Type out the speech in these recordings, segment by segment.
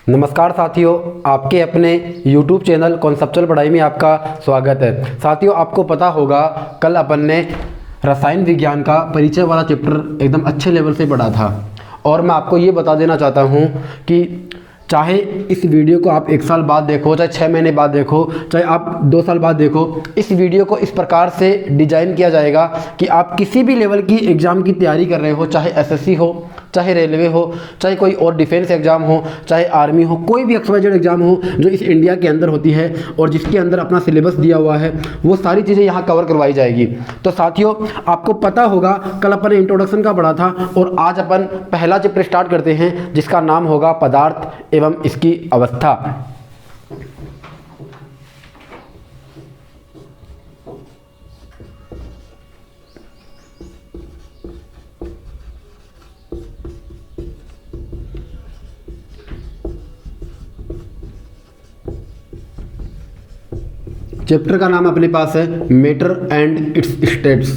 नमस्कार साथियों, आपके अपने YouTube चैनल कॉन्सेप्चुअल पढ़ाई में आपका स्वागत है। साथियों, आपको पता होगा कल अपन ने रसायन विज्ञान का परिचय वाला चैप्टर एकदम अच्छे लेवल से पढ़ा था और मैं आपको ये बता देना चाहता हूँ कि चाहे इस वीडियो को आप 1 साल बाद देखो, चाहे 6 महीने बाद देखो, चाहे आप 2 साल बाद देखो, इस वीडियो को इस प्रकार से डिजाइन किया जाएगा कि आप किसी भी लेवल की एग्ज़ाम की तैयारी कर रहे हो, चाहे एसएससी हो, चाहे रेलवे हो, चाहे कोई और डिफेंस एग्ज़ाम हो, चाहे आर्मी हो, कोई भी XYZ एग्ज़ाम हो जो इस इंडिया के अंदर होती है और जिसके अंदर अपना सिलेबस दिया हुआ है, वो सारी चीज़ें यहाँ कवर करवाई जाएगी। तो साथियों, आपको पता होगा कल अपन ने इंट्रोडक्शन का पढ़ा था और आज अपन पहला चैप्टर स्टार्ट करते हैं जिसका नाम होगा पदार्थ एवं इसकी अवस्था। चैप्टर का नाम अपने पास है मैटर एंड इट्स स्टेट्स।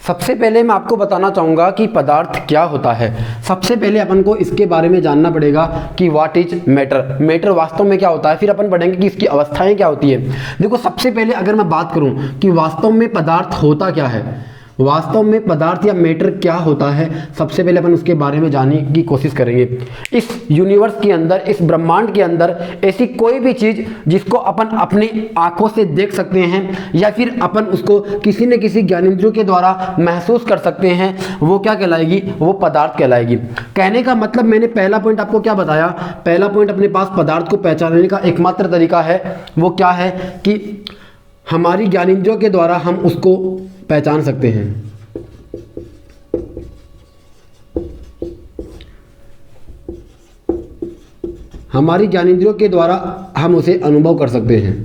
सबसे पहले मैं आपको बताना चाहूँगा कि पदार्थ क्या होता है। सबसे पहले अपन को इसके बारे में जानना पड़ेगा कि व्हाट इज मैटर, मैटर वास्तव में क्या होता है। फिर अपन पढ़ेंगे कि इसकी अवस्थाएं क्या होती है। देखो, सबसे पहले अगर मैं बात करूँ कि वास्तव में पदार्थ होता क्या है, वास्तव में पदार्थ या मैटर क्या होता है, सबसे पहले अपन उसके बारे में जानने की कोशिश करेंगे। इस यूनिवर्स के अंदर, इस ब्रह्मांड के अंदर ऐसी कोई भी चीज़ जिसको अपन अपनी आंखों से देख सकते हैं या फिर अपन उसको किसी न किसी ज्ञानेंद्रियों के द्वारा महसूस कर सकते हैं, वो क्या कहलाएगी? वो पदार्थ कहलाएगी। कहने का मतलब मैंने पहला पॉइंट आपको क्या बताया? पहला पॉइंट अपने पास पदार्थ को पहचानने का एकमात्र तरीका है, वो क्या है कि हमारी ज्ञानेंद्रियों के द्वारा हम उसको पहचान सकते हैं। हमारी ज्ञानेंद्रियों के द्वारा हम उसे अनुभव कर सकते हैं।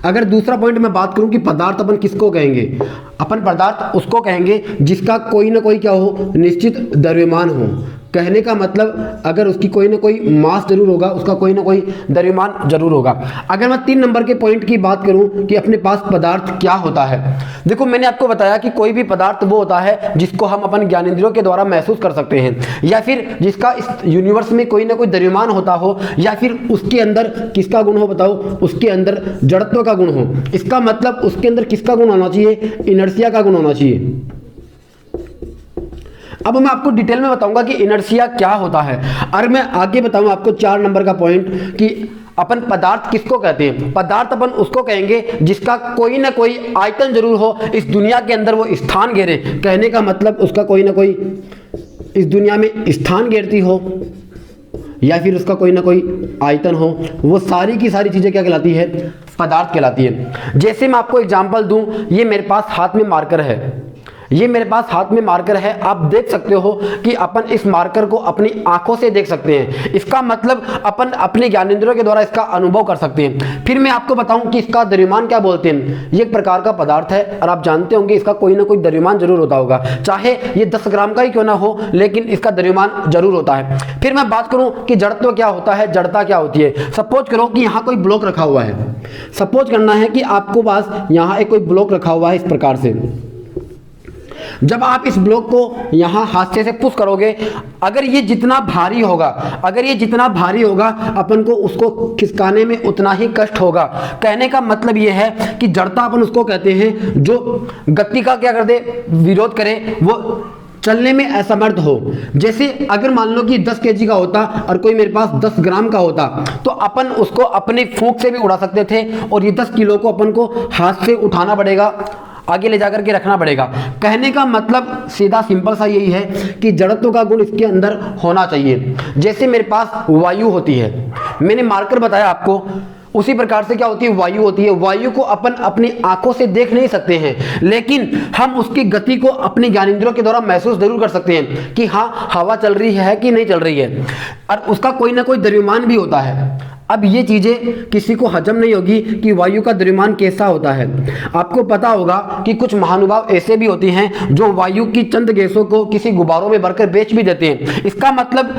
अगर दूसरा पॉइंट मैं बात करूं कि पदार्थ अपन किसको कहेंगे, अपन पदार्थ उसको कहेंगे जिसका कोई ना कोई क्या हो, निश्चित द्रव्यमान हो। कहने का मतलब अगर उसकी कोई ना कोई मास जरूर होगा, उसका कोई ना कोई द्रव्यमान जरूर होगा। अगर मैं 3 नंबर के पॉइंट की बात करूं कि अपने पास पदार्थ क्या होता है, देखो मैंने आपको बताया कि कोई भी पदार्थ वो होता है जिसको हम अपन ज्ञानेंद्रियों के द्वारा महसूस कर सकते हैं या फिर जिसका इस यूनिवर्स में कोई ना कोई द्रव्यमान होता हो या फिर उसके अंदर किसका गुण हो, बताओ, उसके अंदर जड़त्व का गुण हो। इसका मतलब उसके अंदर किसका गुण होना चाहिए? इनर्शिया का गुण होना चाहिए। अब मैं आपको डिटेल में बताऊंगा कि इनर्शिया क्या होता है और मैं आगे बताऊंगा आपको 4 नंबर का पॉइंट कि अपन पदार्थ किसको कहते हैं। पदार्थ अपन उसको कहेंगे जिसका कोई ना कोई आयतन जरूर हो, इस दुनिया के अंदर वो स्थान घेरे। कहने का मतलब उसका कोई ना कोई इस दुनिया में स्थान घेरती हो या फिर उसका कोई ना कोई आयतन हो, वो सारी की सारी चीजें क्या कहलाती है? पदार्थ कहलाती है। जैसे मैं आपको एग्जांपल दूं, ये मेरे पास हाथ में मार्कर है, ये मेरे पास हाथ में मार्कर है। आप देख सकते हो कि अपन इस मार्कर को अपनी आंखों से देख सकते हैं। इसका मतलब अपन अपने ज्ञानेंद्रियों के द्वारा इसका अनुभव कर सकते हैं। फिर मैं आपको बताऊं कि इसका द्रव्यमान क्या बोलते हैं। ये एक प्रकार का पदार्थ है और आप जानते होंगे इसका कोई ना कोई द्रव्यमान जरूर होता होगा, चाहे ये 10 ग्राम का ही क्यों ना हो, लेकिन इसका द्रव्यमान जरूर होता है। फिर मैं बात करूं कि जड़त्व क्या होता है, जड़ता क्या होती है। सपोज करो कि यहाँ कोई ब्लॉक रखा हुआ है। सपोज करना है कि आपको पास यहाँ एक कोई ब्लॉक रखा हुआ है इस प्रकार से। जब आप इस ब्लॉक को यहां हाथ से पुश करोगे, अगर ये जितना भारी होगा, अपन को उसको खिसकाने में उतना ही कष्ट होगा। कहने का मतलब ये है कि जड़ता अपन उसको कहते हैं जो गति का क्या कर दे, विरोध करे, वो चलने में असमर्थ हो। जैसे अगर मान लो कि 10 kg का होता और कोई मेरे पास 10 ग्राम का होता, तो अपन उसको अपनी फूंक से भी उड़ा सकते थे और ये 10 किलो को अपन को हाथ से उठाना पड़ेगा, आगे ले जाकर के रखना पड़ेगा। कहने का मतलब सीधा सिंपल सा यही है कि जड़त्व का गुण इसके अंदर होना चाहिए। जैसे मेरे पास वायु होती है, मैंने मार्कर बताया आपको, उसी प्रकार से क्या होती है? वायु होती है। वायु को अपन अपनी आंखों से देख नहीं सकते हैं, लेकिन हम उसकी गति को अपने ज्ञानेंद्रियों के द्वारा महसूस जरूर कर सकते हैं कि हाँ, हवा चल रही है कि नहीं चल रही है, और उसका कोई ना कोई द्रव्यमान भी होता है। अब ये चीजें किसी को हजम नहीं होगी कि वायु का द्रव्यमान कैसा होता है। आपको पता होगा कि कुछ महानुभाव ऐसे भी होते हैं जो वायु की चंद गैसों को किसी गुब्बारों में भरकर बेच भी देते हैं। इसका मतलब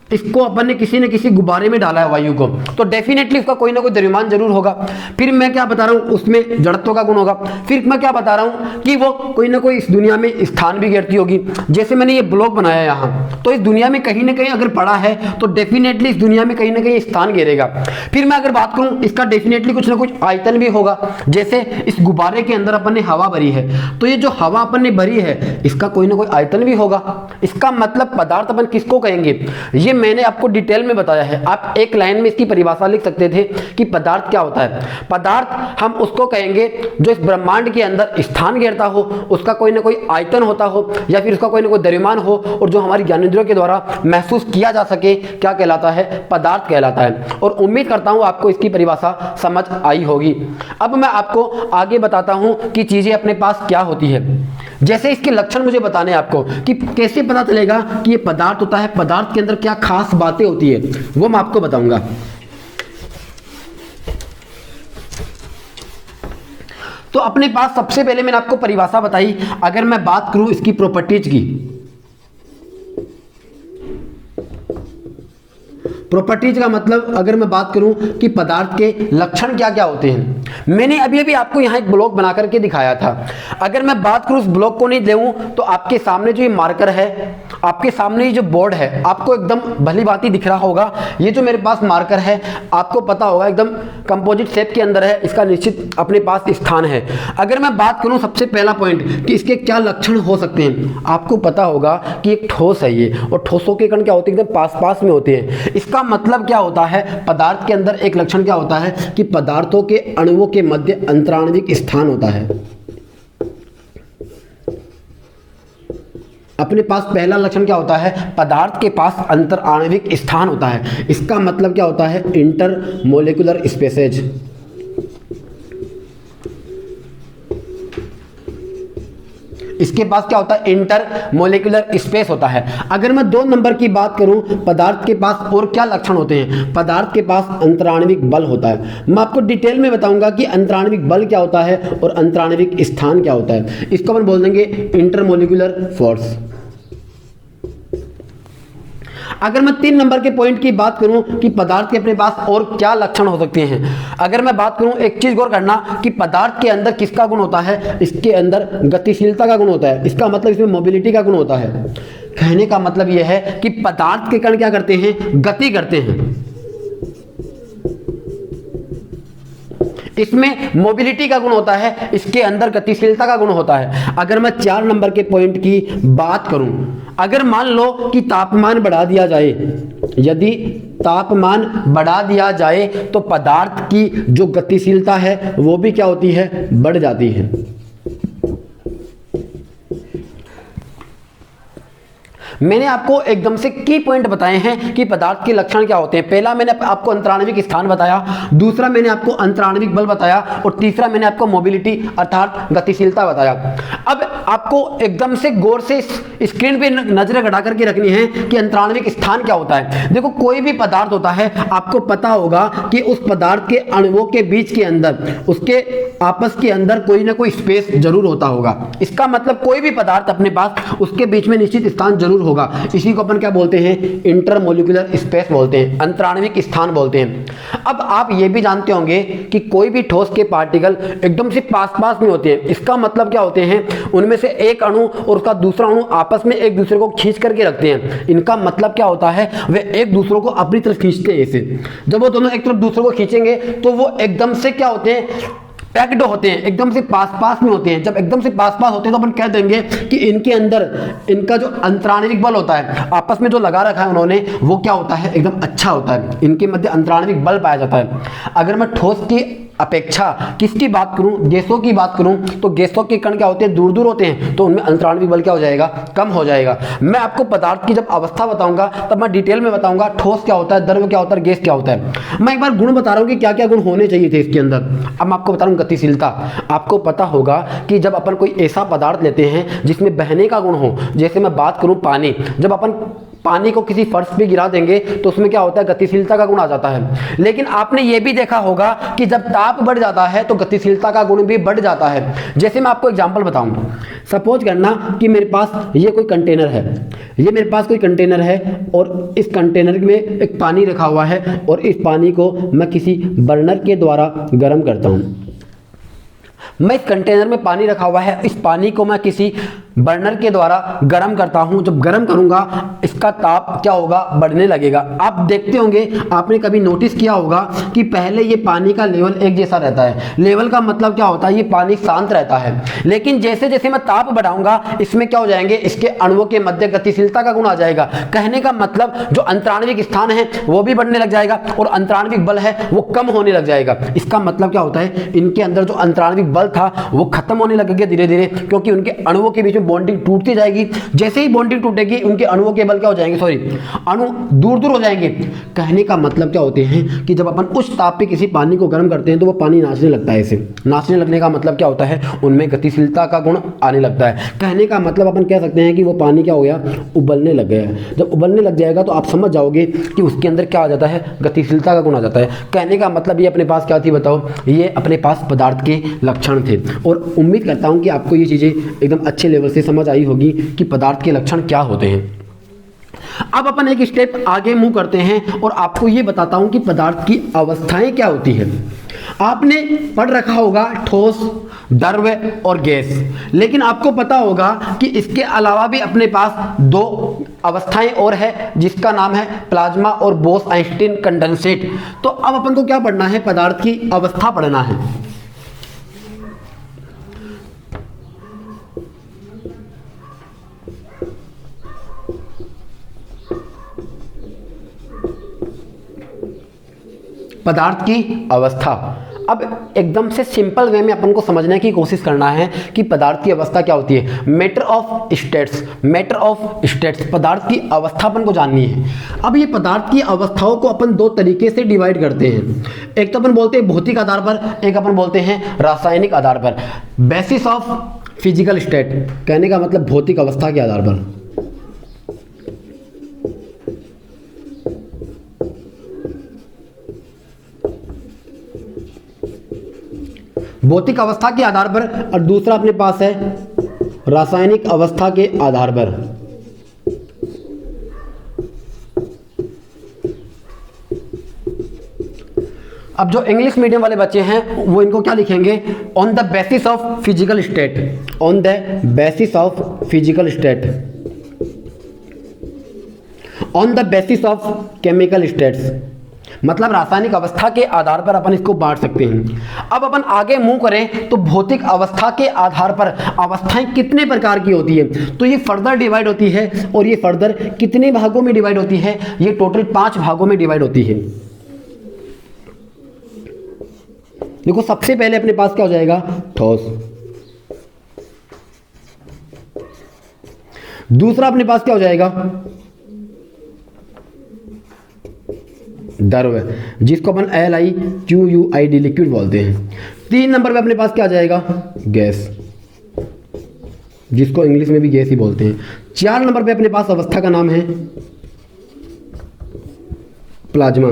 इसको अपन ने किसी न किसी गुब्बारे में डाला है वायु को, तो डेफिनेटली उसका कोई ना कोई द्रव्यमान जरूर होगा। फिर मैं क्या बता रहा हूँ, उसमें जड़त्व का गुण होगा। फिर मैं क्या बता रहा हूँ कि वो कोई ना कोई इस दुनिया में स्थान भी घेरती होगी। जैसे मैंने ये ब्लॉक बनाया यहाँ, तो इस दुनिया में कहीं ना कहीं अगर पड़ा है तो डेफिनेटली इस दुनिया में कहीं ना कहीं स्थान घेरेगा। फिर मैं अगर बात करूँ, इसका डेफिनेटली कुछ ना कुछ आयतन भी होगा। जैसे इस गुब्बारे के अंदर अपन ने हवा भरी है, तो ये जो हवा अपन ने भरी है इसका कोई ना कोई आयतन भी होगा। इसका मतलब पदार्थ अपन किसको कहेंगे, ये मैंने आपको डिटेल में बताया है। आप एक लाइन में इसकी परिभाषा लिख सकते थे कि पदार्थ क्या होता है। पदार्थ हम उसको कहेंगे जो इस ब्रह्मांड के अंदर स्थान घेरता हो, उसका कोई ना कोई आयतन होता हो, या फिर उसका कोई ना कोई द्रव्यमान हो, और जो हमारी ज्ञानेंद्रियों के द्वारा महसूस किया जा सके, क्या कहलाता है, पदार्थ कहलाता है। और उम्मीद करता हूं आपको इसकी परिभाषा समझ आई होगी। अब मैं आपको आगे बताता हूं कि चीजें अपने पास क्या होती है। जैसे इसके लक्षण मुझे बताने हैं आपको कि कैसे पता चलेगा कि ये पदार्थ होता है, पदार्थ के अंदर क्या खास बातें होती है, वो मैं आपको बताऊंगा। तो अपने पास सबसे पहले मैंने आपको परिभाषा बताई। अगर मैं बात करूं इसकी प्रॉपर्टीज की, प्रॉपर्टीज का मतलब अगर मैं बात करूं कि पदार्थ के लक्षण क्या क्या होते हैं, मैंने अभी अभी आपको यहां एक ब्लॉक बना करके दिखाया था। अगर मैं बात करूं, उस ब्लॉक को नहीं दूं तो आपके सामने जो ये मार्कर है, आपके सामने ये जो बोर्ड है, आपको एकदम भली भांति दिख रहा होगा। ये जो मेरे पास मार्कर है, आपको पता होगा एकदम कंपोजिट शेप के अंदर है, इसका निश्चित अपने पास स्थान है। अगर मैं बात करूं सबसे पहला पॉइंट कि इसके क्या लक्षण हो सकते हैं, आपको पता होगा कि एक ठोस है ये, और ठोसों के कण क्या होते हैं, एकदम पास पास में होते हैं। इसका मतलब क्या होता है, पदार्थ के अंदर एक लक्षण क्या होता है कि पदार्थों के अणुओं के मध्य अंतराण्विक स्थान होता है। अपने पास पहला लक्षण क्या होता है, पदार्थ के पास अंतराण्विक स्थान होता है। इसका मतलब क्या होता है, इंटर मोलिकुलर स्पेसेज। इसके पास क्या होता है, इंटर मोलिकुलर स्पेस होता है। अगर मैं 2 नंबर की बात करूं, पदार्थ के पास और क्या लक्षण होते हैं, पदार्थ के पास अंतराण्विक बल होता है। मैं आपको डिटेल में बताऊंगा कि अंतराण्विक बल क्या होता है और अंतराण्विक स्थान क्या होता है। इसको अपन बोल देंगे इंटरमोलिकुलर फोर्स। अगर मैं 3 नंबर के पॉइंट की बात करूं कि पदार्थ के अपने पास और क्या लक्षण हो सकते हैं, अगर मैं बात करूं, एक चीज गौर करना कि पदार्थ के अंदर किसका गुण होता है, इसके अंदर गतिशीलता का गुण होता है। इसका मतलब इसमें मोबिलिटी का गुण होता है। कहने का मतलब यह है कि पदार्थ के कण क्या करते हैं, गति करते हैं। इसमें मोबिलिटी का गुण होता है, इसके अंदर गतिशीलता का गुण होता है। अगर मैं 4 नंबर के पॉइंट की बात करूं, अगर मान लो कि तापमान बढ़ा दिया जाए, यदि तापमान बढ़ा दिया जाए तो पदार्थ की जो गतिशीलता है वो भी क्या होती है, बढ़ जाती है। मैंने आपको एकदम से की पॉइंट बताए हैं कि पदार्थ के लक्षण क्या होते हैं। पहला मैंने आपको अंतराण्विक स्थान बताया, दूसरा मैंने आपको अंतराण्विक बल बताया, और तीसरा मैंने आपको मोबिलिटी अर्थात गतिशीलता बताया। अब आपको एकदम से गौर से स्क्रीन पे नजरें गड़ा करके रखनी है कि अंतराण्विक स्थान क्या होता है। देखो, कोई भी पदार्थ होता है, आपको पता होगा कि उस पदार्थ के अणुओं के बीच के अंदर, उसके आपस के अंदर कोई ना कोई स्पेस जरूर होता होगा। इसका मतलब कोई भी पदार्थ अपने पास उसके बीच में निश्चित स्थान जरूर होगा। इसी को अपन क्या बोलते हैं, इंटरमोलिकुलर स्पेस बोलते हैं, अंतराण्विक स्थान बोलते हैं। अब आप ये भी जानते होंगे कि कोई भी ठोस के पार्टिकल एकदम से पास पास में होते हैं। इसका मतलब क्या होते हैं, उनमें से एक अणु और उसका दूसरा अणु आपस में एक दूसरे को खींच करके रखते हैं। इनका मतलब क्या होता है, वे एक दूसरे को अपनी तरफ खींचते हैं। ऐसे जब वो दोनों एक तरफ दूसरे को खींचेंगे तो वो एकदम से क्या होते हैं, पैक्ड होते हैं, एकदम से पास पास में होते हैं। जब एकदम से पास पास होते हैं तो अपन कह देंगे कि इनके अंदर इनका जो अंतराण्विक बल होता है, आपस में जो लगा रखा है उन्होंने, वो क्या होता है, एकदम अच्छा होता है। इनके मध्य अंतराण्विक बल पाया जाता है। अगर मैं ठोस की अपेक्षा किसकी बात करूं, गैसों की बात करूं, तो गैसों के कण क्या होते हैं, दूर दूर होते हैं, तो उनमें अंतराण्विक बल क्या हो जाएगा, कम हो जाएगा। मैं आपको पदार्थ की जब अवस्था बताऊंगा तब मैं डिटेल में बताऊंगा ठोस क्या होता है, द्रव क्या होता है, गैस क्या होता है। मैं एक बार गुण बता रहा हूं कि क्या क्या गुण होने चाहिए थे इसके अंदर। अब मैं आपको बता रहा हूं गतिशीलता। आपको पता होगा कि जब अपन कोई ऐसा पदार्थ लेते हैं जिसमें बहने का गुण हो, जैसे मैं बात करूं पानी, जब अपन पानी को किसी फर्श पे गिरा देंगे तो उसमें क्या होता है, गतिशीलता का गुण आ जाता है। लेकिन आपने ये भी देखा होगा कि जब ताप बढ़ जाता है तो गतिशीलता का गुण भी बढ़ जाता है। जैसे मैं आपको एग्जांपल बताऊं, सपोज करना कि मेरे पास ये कोई कंटेनर है, ये मेरे पास कोई कंटेनर है और इस कंटेनर में एक पानी रखा हुआ है और इस पानी को मैं किसी बर्नर के द्वारा गर्म करता हूं। मैं इस कंटेनर में पानी रखा हुआ है, इस पानी को मैं किसी बर्नर के द्वारा गर्म करता हूं। जब गर्म करूंगा इसका ताप क्या होगा, बढ़ने लगेगा। आप देखते होंगे, आपने कभी नोटिस किया होगा कि पहले ये पानी का लेवल एक जैसा रहता है। लेवल का मतलब क्या होता है, ये पानी शांत रहता है। लेकिन जैसे जैसे मैं ताप बढ़ाऊंगा इसमें क्या हो जाएंगे, इसके अणुओं के मध्य गतिशीलता का गुण आ जाएगा। कहने का मतलब जो अंतराणविक स्थान है वो भी बढ़ने लग जाएगा और अंतराणविक बल है वो कम होने लग जाएगा। इसका मतलब क्या होता है, इनके अंदर जो अंतराणविक बल था वो खत्म होने लगेगा धीरे धीरे, क्योंकि उनके अणुओं के बीच में बॉन्डिंग टूटती जाएगी। जैसे ही बॉन्डिंग टूटेगी उनके अणुओं के बल क्या हो जाएंगे, अणु दूर दूर हो जाएंगे। कहने का मतलब क्या होते हैं कि जब अपन उच्च ताप पे किसी पानी को गर्म करते हैं तो वो पानी नाचने लगता है। इसे नाचने लगने का मतलब क्या होता है, उनमें गतिशीलता का गुण आने लगता है। कहने का मतलब अपन कह सकते हैं कि वो पानी क्या हो गया, उबलने लग गया है। जब उबलने लग जाएगा तो आप समझ जाओगे कि उसके अंदर क्या आ जाता है, गतिशीलता का गुण आ जाता है। कहने का मतलब ये अपने पास क्या थी बताओ, ये अपने पास पदार्थ के लक्षण थे। और उम्मीद करता हूं कि आपको ये चीजें एकदम अच्छे लेवल से समझ आई होगी कि पदार्थ के लक्षण क्या होते हैं। अब अपन एक स्टेप आगे मूव करते हैं और आपको ये बताता हूं कि पदार्थ की अवस्थाएं क्या होती है। आपने पढ़ रखा होगा ठोस, द्रव और गैस, लेकिन आपको पता होगा कि इसके अलावा भी अपने पास दो अवस्थाएं और है जिसका नाम है प्लाज्मा और बोस-आइंस्टीन कंडेंसेट। तो अब अपन को क्या पढ़ना है, पदार्थ की अवस्था पढ़ना है। पदार्थ की अवस्था। अब एकदम से सिंपल वे में अपन को समझने की कोशिश करना है कि पदार्थ की अवस्था क्या होती है। Matter of states, matter of states, पदार्थ की अवस्था अपन को जाननी है। अब ये पदार्थ की अवस्थाओं को अपन दो तरीके से डिवाइड करते हैं। एक तो अपन बोलते हैं भौतिक आधार पर, एक अपन बोलते हैं रासायनिक आधार पर। बेसिस ऑफ फिजिकल स्टेट, कहने का मतलब भौतिक अवस्था के आधार पर। भौतिक अवस्था के आधार पर, और दूसरा अपने पास है रासायनिक अवस्था के आधार पर। अब जो इंग्लिश मीडियम वाले बच्चे हैं वो इनको क्या लिखेंगे, on the basis of physical state, on the basis of physical state, on the basis of chemical states, मतलब रासायनिक अवस्था के आधार पर अपन इसको बांट सकते हैं। अब अपन आगे मूव करें तो भौतिक अवस्था के आधार पर अवस्थाएं कितने प्रकार की होती है, तो ये फर्दर डिवाइड होती है। और ये फर्दर कितने भागों में डिवाइड होती है, ये टोटल 5 भागों में डिवाइड होती है। देखो सबसे पहले अपने पास क्या हो जाएगा, ठोस। दूसरा अपने पास क्या हो जाएगा, द्रव, जिसको अपन LIQUID लिक्विड बोलते हैं। 3 नंबर पे अपने पास क्या आ जाएगा, गैस, जिसको इंग्लिश में भी गैस ही बोलते हैं। 4 नंबर पे अपने पास अवस्था का नाम है प्लाज्मा,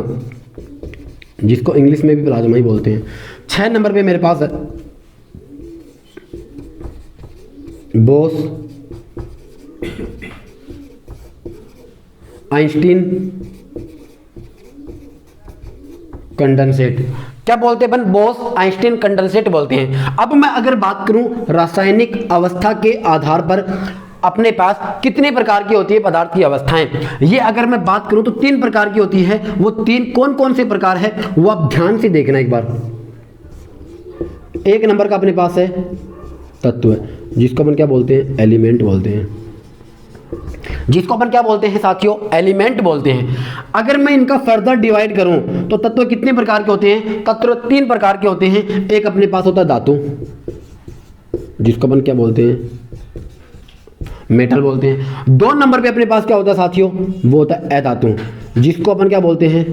जिसको इंग्लिश में भी प्लाज्मा ही बोलते हैं। 6 नंबर पे मेरे पास है बोस आइंस्टीन कंडेंसेट। क्या बोलते हैं अपन, बोस आइंस्टीन कंडेंसेट बोलते हैं। अब मैं अगर बात करूं रासायनिक अवस्था के आधार पर अपने पास कितने प्रकार की होती है पदार्थ की अवस्थाएं, ये अगर मैं बात करूं तो 3 प्रकार की होती है। वो 3 कौन कौन से प्रकार है वो आप ध्यान से देखना एक बार। 1 नंबर का अपने पास है तत्व, जिसको अपन क्या बोलते हैं, एलिमेंट बोलते हैं, जिसको अपन क्या बोलते हैं साथियों, एलिमेंट बोलते हैं। अगर मैं इनका फर्दर डिवाइड करूं तो तत्व कितने प्रकार के होते हैं, तत्व 3 प्रकार के होते हैं। एक अपने पास होता है धातु, जिसको अपन क्या बोलते हैं, मेटल बोलते हैं। 2 नंबर पे अपने पास क्या होता है साथियों, वो होता है अधातु, जिसको अपन क्या बोलते हैं,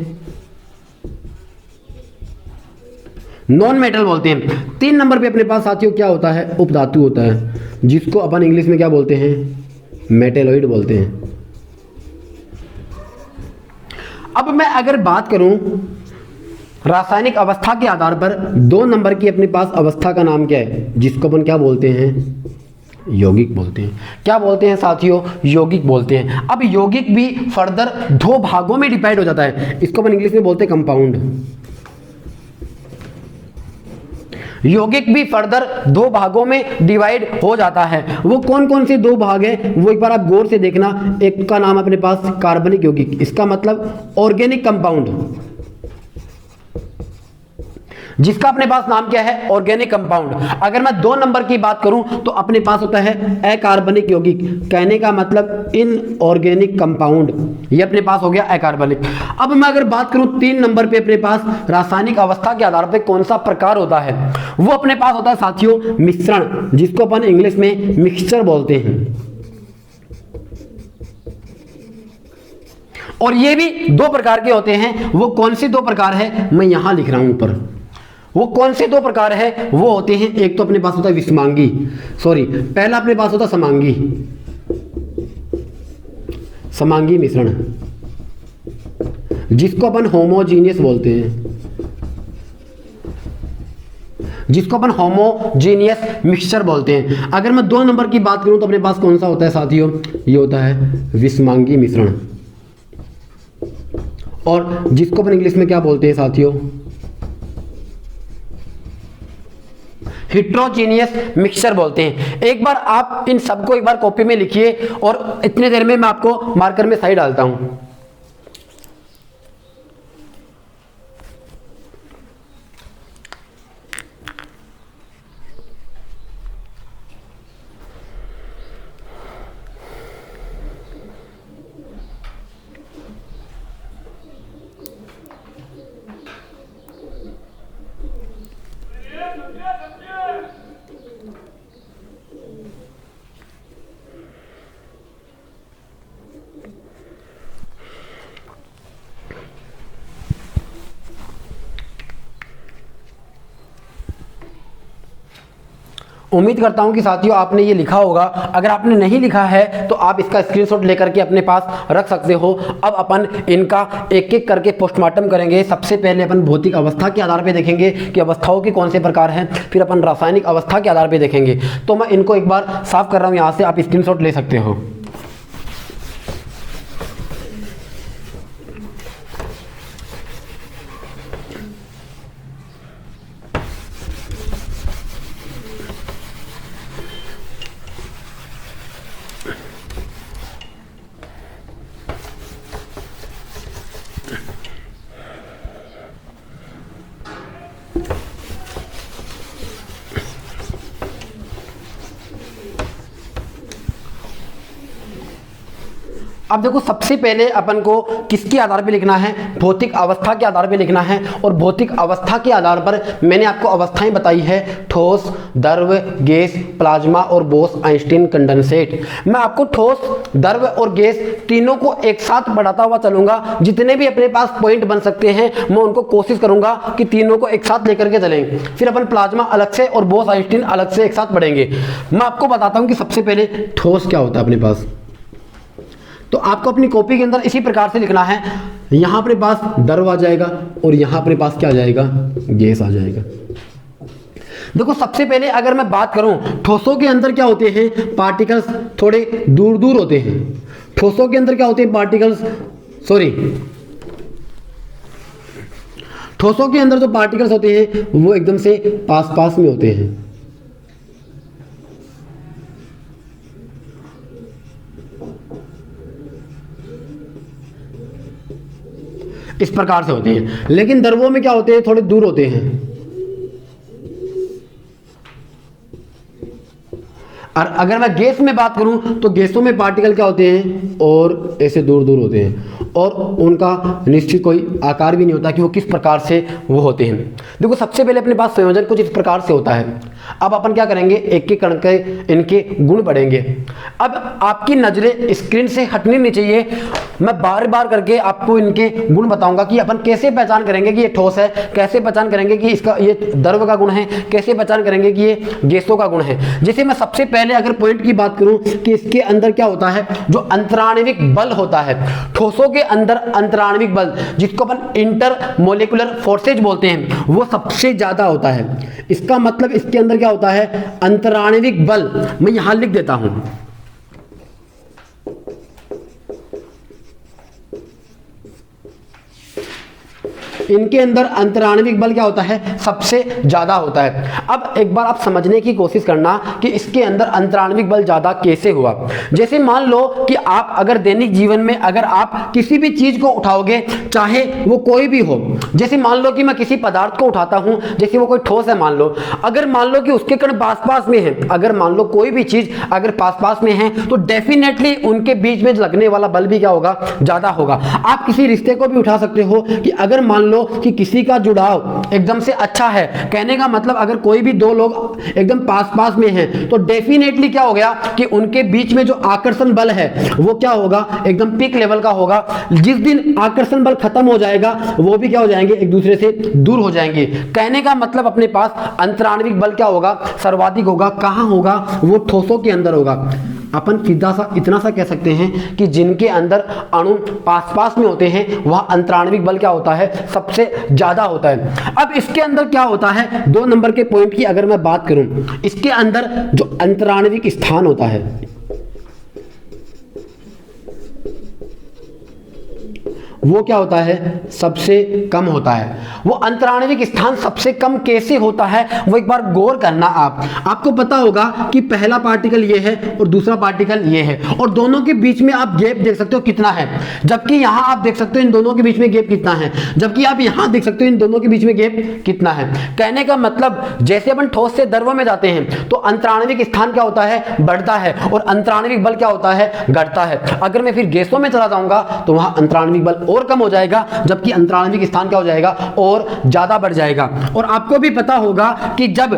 नॉन मेटल बोलते हैं। 3 नंबर पे अपने पास साथियों क्या होता है, उपधातु होता है, जिसको अपन इंग्लिश में क्या बोलते हैं, मेटेलॉइड बोलते हैं। अब मैं अगर बात करूं रासायनिक अवस्था के आधार पर 2 नंबर की अपने पास अवस्था का नाम क्या है, जिसको अपन क्या बोलते हैं, यौगिक बोलते हैं। क्या बोलते हैं साथियों, यौगिक बोलते हैं। अब यौगिक भी फर्दर 2 भागों में डिवाइड हो जाता है, इसको अपन इंग्लिश में बोलते हैं कंपाउंड। यौगिक भी फर्दर 2 भागों में डिवाइड हो जाता है। वो कौन कौन से 2 भाग हैं वो एक बार आप गौर से देखना। एक का नाम अपने पास कार्बनिक यौगिक, इसका मतलब ऑर्गेनिक कंपाउंड, जिसका अपने पास नाम क्या है, ऑर्गेनिक कंपाउंड। अगर मैं 2 नंबर की बात करूं तो अपने पास होता है अकार्बनिक यौगिक, कहने का मतलब इनऑर्गेनिक कंपाउंड, ये अपने पास हो गया अकार्बनिक। अब मैं अगर बात करूं 3 नंबर पे अपने पास रासायनिक अवस्था के आधार पर कौन सा प्रकार होता है, वो अपने पास होता है साथियों मिश्रण, जिसको अपन इंग्लिश में मिक्सचर बोलते हैं। और ये भी 2 प्रकार के होते हैं। वो कौन से 2 प्रकार है, मैं यहां लिख रहा हूं ऊपर। वो कौन से 2 प्रकार है, वो होते हैं, एक तो अपने पास होता है विषमांगी, पहला अपने पास होता है समांगी मिश्रण, जिसको अपन होमोजीनियस बोलते हैं, जिसको अपन होमोजीनियस मिक्सचर बोलते हैं। अगर मैं 2 नंबर की बात करूं तो अपने पास कौन सा होता है साथियों, ये होता है विषमांगी मिश्रण, और जिसको अपन इंग्लिश में क्या बोलते हैं साथियों, हेट्रोजीनियस मिक्सचर बोलते हैं। एक बार आप इन सबको एक बार कॉपी में लिखिए और इतने देर में मैं आपको मार्कर में सही डालता हूं। उम्मीद करता हूं कि साथियों आपने ये लिखा होगा। अगर आपने नहीं लिखा है तो आप इसका स्क्रीनशॉट लेकर के अपने पास रख सकते हो। अब अपन इनका एक एक करके पोस्टमार्टम करेंगे। सबसे पहले अपन भौतिक अवस्था के आधार पे देखेंगे कि अवस्थाओं के कौन से प्रकार हैं, फिर अपन रासायनिक अवस्था के आधार पे देखेंगे। तो मैं इनको एक बार साफ कर रहा हूँ, यहाँ से आप स्क्रीनशॉट ले सकते हो। अब देखो, सबसे पहले अपन को किसके आधार पे लिखना है, भौतिक अवस्था के आधार पे लिखना है। और भौतिक अवस्था के आधार पर मैंने आपको अवस्थाएं बताई है, ठोस, द्रव, गैस, प्लाज्मा और बोस आइंस्टीन कंडेंसेट। मैं आपको ठोस, द्रव और गैस तीनों को एक साथ बढ़ाता हुआ चलूंगा। जितने भी अपने पास पॉइंट बन सकते हैं मैं उनको कोशिश करूंगा कि तीनों को एक साथ लेकर के चलें। फिर अपन प्लाज्मा अलग से और बोस आइंस्टीन अलग से एक साथ बढ़ेंगे। मैं आपको बताता हूं कि सबसे पहले ठोस क्या होता है अपने पास। तो आपको अपनी कॉपी के अंदर इसी प्रकार से लिखना है। यहां अपने पास द्रव आ जाएगा और यहां अपने पास क्या आ जाएगा, गैस आ जाएगा। देखो, सबसे पहले अगर मैं बात करूं, ठोसों के अंदर क्या होते हैं, पार्टिकल्स थोड़े दूर दूर होते हैं। ठोसों के अंदर क्या होते हैं, पार्टिकल्स, ठोसों के अंदर जो पार्टिकल्स होते हैं वो एकदम से पास पास में होते हैं। इस प्रकार से होते हैं। लेकिन द्रवों में क्या होते हैं, थोड़े दूर होते हैं। और अगर मैं गैस में बात करूं तो गैसों में पार्टिकल क्या होते हैं, और ऐसे दूर दूर होते हैं, और उनका निश्चित कोई आकार भी नहीं होता कि वो किस प्रकार से वो होते हैं। देखो, सबसे पहले अपने पास संयोजन कुछ इस प्रकार से होता है। अब अपन क्या करेंगे, एक एक करके इनके गुण पढ़ेंगे। अब आपकी नजरें स्क्रीन से हटनी नहीं चाहिए। मैं बार बार करके आपको इनके गुण बताऊंगा कि अपन कैसे पहचान करेंगे कि ये ठोस है, कैसे पहचान करेंगे कि इसका ये द्रव का गुण है, कैसे पहचान करेंगे कि ये गैसों का गुण है। जैसे मैं सबसे पहले अगर पॉइंट की बात करूं कि इसके अंदर क्या होता है, जो अंतराण्विक बल होता है ठोसों के अंदर, अंतराण्विक बल जिसको अपन इंटर मोलिकुलर फोर्सेज बोलते हैं, वो सबसे ज्यादा होता है। इसका मतलब इसके अंदर क्या होता है, अंतराण्विक बल। मैं यहां लिख देता हूं, इनके अंदर अंतराण्विक बल क्या होता है, सबसे ज्यादा होता है। अब एक बार आप समझने की कोशिश करना कि इसके अंदर अंतराण्विक बल ज्यादा कैसे हुआ। जैसे मान लो कि आप अगर दैनिक जीवन में अगर आप किसी भी चीज को उठाओगे, चाहे वो कोई भी हो, जैसे मान लो कि मैं किसी पदार्थ को उठाता हूं, जैसे वो कोई ठोस है मान लो, अगर मान लो कि उसके कण पास पास में है, अगर मान लो कोई भी चीज अगर पास पास में है तो डेफिनेटली उनके बीच में लगने वाला बल भी क्या होगा, ज्यादा होगा। आप किसी रिश्ते को भी उठा सकते हो कि अगर मान लो कि किसी का जुड़ाव एकदम से अच्छा है, कहने का मतलब अगर कोई भी दो लोग एकदम पास पास में हैं तो डेफिनेटली क्या हो गया कि उनके बीच में जो आकर्षण बल है वो क्या होगा, एकदम पीक लेवल का होगा। जिस दिन आकर्षण बल खत्म हो जाएगा वो भी क्या हो जाएंगे, एक दूसरे से दूर हो जाएंगे। कहने का मतलब अपने पास अंतराण्विक बल क्या होगा, सर्वाधिक होगा। कहां होगा, वो ठोसों के अंदर होगा। अपन सीधा सा इतना सा कह सकते हैं कि जिनके अंदर अणु पास पास में होते हैं वह अंतराण्विक बल क्या होता है, सबसे ज्यादा होता है। अब इसके अंदर क्या होता है, 2 नंबर के पॉइंट की अगर मैं बात करूं, इसके अंदर जो अंतराण्विक स्थान होता है वो क्या होता है, सबसे कम होता है। वो अंतराण्विक स्थान सबसे कम कैसे होता है, वो एक बार गौर करना। आपको पता होगा कि पहला पार्टिकल ये है और दूसरा पार्टिकल ये है, और दोनों के बीच में आप गैप देख सकते हो कितना है, जबकि यहां आप देख सकते हो इन दोनों के बीच में गैप कितना है, जबकि आप यहां देख सकते हो इन दोनों के बीच में गैप कितना है। कहने का मतलब जैसे अपन ठोस से द्रव में जाते हैं तो अंतराण्विक स्थान क्या होता है, बढ़ता है, और अंतराण्विक बल क्या होता है, घटता है। अगर मैं फिर गैसों में चला जाऊंगा तो वहां अंतराण्विक बल और कम हो जाएगा, जबकि अंतराण्विक स्थान क्या हो जाएगा, और ज्यादा बढ़ जाएगा। और आपको भी पता होगा कि जब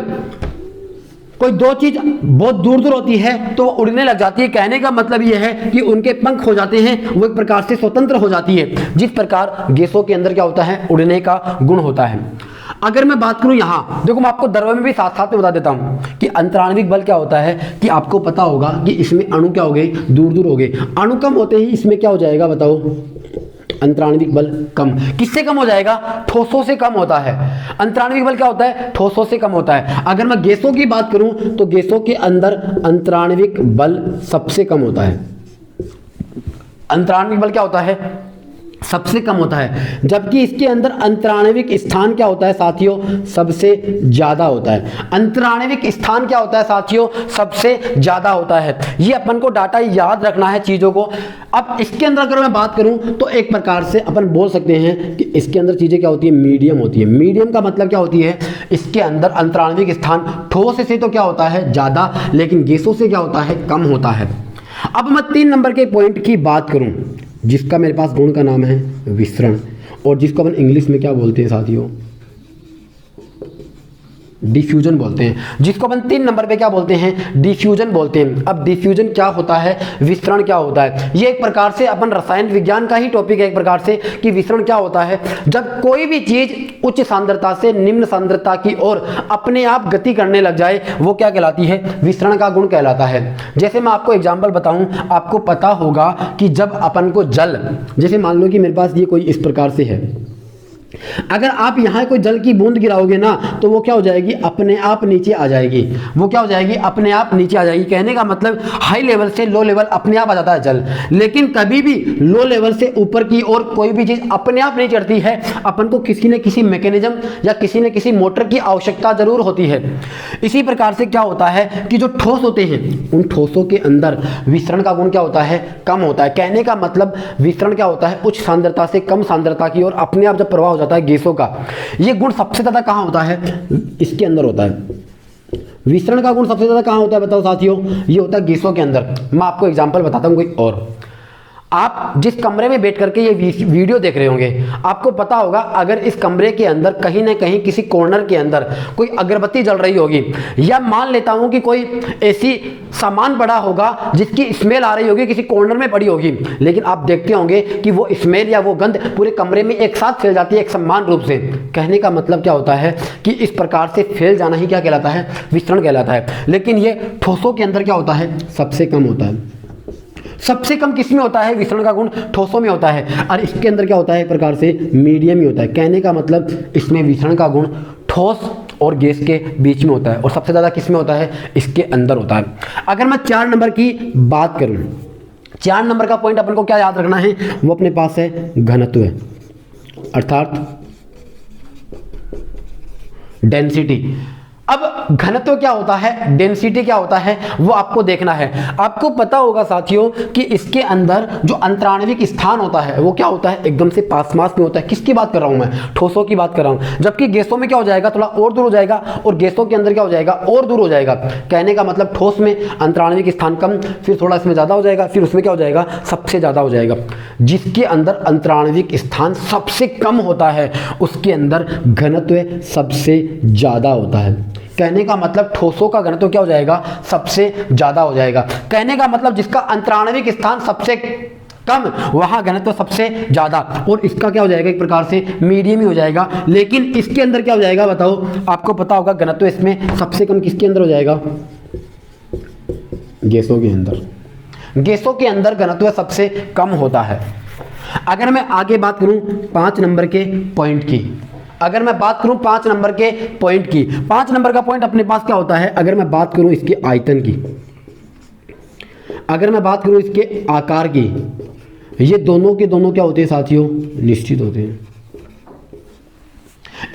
कोई दो चीज बहुत दूर दूर होती है तो उड़ने लग जाती है। कहने का मतलब यह है कि उनके पंख हो जाते हैं, वो एक प्रकार से स्वतंत्र हो जाती है। जिस प्रकार गैसों के अंदर क्या होता है, उड़ने का गुण होता है। अगर मैं बात करूं यहां देखो, मैं आपको द्रव में भी साथ साथ में बता देता हूं कि अंतराण्विक बल क्या होता है, कि आपको पता होगा कि इसमें अणु क्या हो गए, दूर दूर हो गए। अणु कम होते ही इसमें क्या हो जाएगा, बताओ, अंतराण्विक बल कम। किससे कम हो जाएगा, ठोसों से कम होता है। अंतराण्विक बल क्या होता है, ठोसों से कम होता है। अगर मैं गैसों की बात करूं तो गैसों के अंदर अंतराण्विक बल सबसे कम होता है। अंतराण्विक बल क्या होता है, सबसे कम होता है, जबकि इसके अंदर अंतराण्विक स्थान क्या होता है साथियों, सबसे ज्यादा होता है। अंतराण्विक स्थान क्या होता है साथियों, सबसे ज्यादा होता है। ये अपन को डाटा याद रखना है चीजों को। अब इसके अंदर अगर मैं बात करूं तो एक प्रकार से अपन बोल सकते हैं कि इसके अंदर चीजें क्या होती है, मीडियम होती है। मीडियम का मतलब क्या होती है, इसके अंदर अंतराण्विक स्थान ठोस से तो क्या होता है, ज्यादा, लेकिन गैसों से क्या होता है, कम होता है। अब मैं 3 नंबर के पॉइंट की बात करूं, जिसका मेरे पास गुण का नाम है विसरण, और जिसको अपन इंग्लिश में क्या बोलते हैं साथियों, डिफ्यूजन बोलते हैं। जिसको अपन 3 नंबर पे क्या बोलते हैं, डिफ्यूजन बोलते हैं। अब डिफ्यूजन क्या होता है, विसरण क्या होता है, ये एक प्रकार से अपन रसायन विज्ञान का ही टॉपिक है एक प्रकार से, कि विसरण क्या होता है। जब कोई भी चीज उच्च सांद्रता से निम्न सांद्रता की ओर अपने आप गति करने लग जाए, वो क्या कहलाती है, विसरण का गुण कहलाता है। जैसे मैं आपको एग्जाम्पल बताऊं, आपको पता होगा कि जब अपन को जल, जैसे मान लो कि मेरे पास ये कोई इस प्रकार से है, अगर आप यहां कोई जल की बूंद गिराओगे ना तो वो क्या हो जाएगी, अपने आप नीचे आ जाएगी। वो क्या हो जाएगी, अपने आप नीचे आ जाएगी। कहने का मतलब हाई लेवल से लो लेवल अपने आप आ जाता है जल, लेकिन कभी भी लो लेवल से ऊपर की ओर कोई भी चीज अपने आप नहीं चढ़ती है। अपन को किसी न किसी मैकेनिज्म या किसी न किसी मोटर की आवश्यकता जरूर होती है। इसी प्रकार से क्या होता है कि जो ठोस होते हैं उन ठोसों के अंदर विसरण का गुण क्या होता है, कम होता है। कहने का मतलब विसरण क्या होता है, उच्च सांद्रता से कम सांद्रता की ओर अपने आप जब प्रवाह हो जाता है गैसों का, ये गुण सबसे ज्यादा कहां होता है, इसके अंदर होता है। विसरण का गुण सबसे ज्यादा कहां होता है बताओ साथियों, ये होता है गैसों के अंदर। मैं आपको एग्जांपल बताता हूं कोई और। आप जिस कमरे में बैठ करके ये वीडियो देख रहे होंगे, आपको पता होगा अगर इस कमरे के अंदर कहीं ना कहीं किसी कॉर्नर के अंदर कोई अगरबत्ती जल रही होगी, या मान लेता हूं कि कोई ऐसी सामान पड़ा होगा जिसकी स्मेल आ रही होगी, किसी कॉर्नर में पड़ी होगी, लेकिन आप देखते होंगे कि वो स्मेल या वो गंध पूरे कमरे में एक साथ फैल जाती है एक समान रूप से। कहने का मतलब क्या होता है कि इस प्रकार से फैल जाना ही क्या कहलाता है? विसरण कहलाता है। लेकिन ये ठोसों के अंदर क्या होता है? सबसे कम होता है। सबसे कम किस में होता है? विसरण का गुण ठोसों में होता है, और इसके अंदर क्या होता है? एक प्रकार से मीडियम ही होता है। कहने का मतलब इसमें विसरण का गुण ठोस और गैस के बीच में होता है, और सबसे ज़्यादा किस में होता है? इसके अंदर होता है। अगर मैं 4 नंबर की बात करूं, 4 नंबर का पॉइंट अपन को क्या याद रखना है? वो अपने पास है घनत्व, अर्थात डेंसिटी। अब घनत्व क्या होता है, डेंसिटी क्या होता है, वो आपको देखना है। आपको पता होगा साथियों कि इसके अंदर जो अंतराण्विक स्थान होता है वो क्या होता है? एकदम से पास में होता है। किसकी बात कर रहा हूं मैं? ठोसों की बात कर रहा हूं। जबकि गैसों में क्या हो जाएगा? थोड़ा और दूर हो जाएगा, और गैसों के अंदर क्या हो जाएगा? और दूर हो जाएगा। कहने का मतलब ठोस में अंतराण्विक स्थान कम, फिर थोड़ा इसमें ज्यादा हो जाएगा, फिर उसमें क्या हो जाएगा? सबसे ज्यादा हो जाएगा। जिसके अंदर अंतराण्विक स्थान सबसे कम होता है उसके अंदर घनत्व सबसे ज्यादा होता है। कहने का मतलब ठोसों का घनत्व क्या हो जाएगा? सबसे ज्यादा हो जाएगा। कहने का मतलब जिसका अंतराण्विक स्थान सबसे कम, वहां घनत्व सबसे ज्यादा, और इसका क्या हो जाएगा? एक प्रकार से मीडियम ही हो जाएगा। लेकिन इसके अंदर क्या हो जाएगा बताओ? आपको पता होगा घनत्व इसमें सबसे कम किसके अंदर हो जाएगा? गैसों के अंदर। गैसों के अंदर घनत्व सबसे कम होता है। अगर मैं आगे बात करूं 5 नंबर के पॉइंट की, अगर मैं बात करूं 5 नंबर के पॉइंट की, 5 नंबर का पॉइंट अपने पास क्या होता है? अगर मैं बात करूं इसके आयतन की, अगर मैं बात करूं इसके आकार की, ये दोनों के दोनों क्या होते हैं साथियों? निश्चित होते हैं।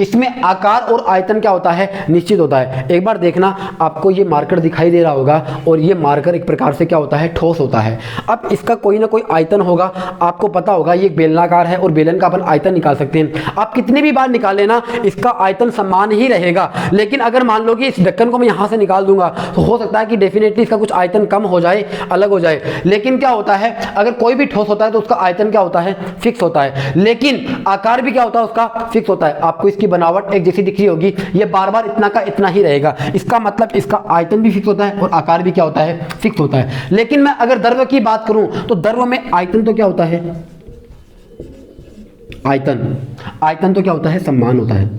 इसमें आकार और आयतन क्या होता है? निश्चित होता है। एक बार देखना, आपको ये मार्कर दिखाई दे रहा होगा, और ये मार्कर एक प्रकार से क्या होता है? ठोस होता है। अब इसका कोई ना कोई आयतन होगा, आपको पता होगा ये बेलनाकार है, और बेलन का अपन आयतन निकाल सकते हैं। आप कितने भी बार निकाल लेना, इसका आयतन समान ही रहेगा। लेकिन अगर मान लो कि इस ढक्कन को मैं यहां से निकाल दूंगा, तो हो सकता है कि डेफिनेटली इसका कुछ आयतन कम हो जाए, अलग हो जाए। लेकिन क्या होता है, अगर कोई भी ठोस होता है तो उसका आयतन क्या होता है? फिक्स होता है। लेकिन आकार भी क्या होता है? उसका फिक्स होता है। आपको की बनावट एक जैसी दिख रही होगी, ये बार बार इतना का इतना ही रहेगा। इसका मतलब इसका आयतन भी फिक्स होता है और आकार भी क्या होता है? फिक्स होता है। लेकिन मैं अगर द्रव्य की बात करूं तो द्रव्य में आयतन तो क्या होता है? आयतन तो क्या होता है? समान होता है।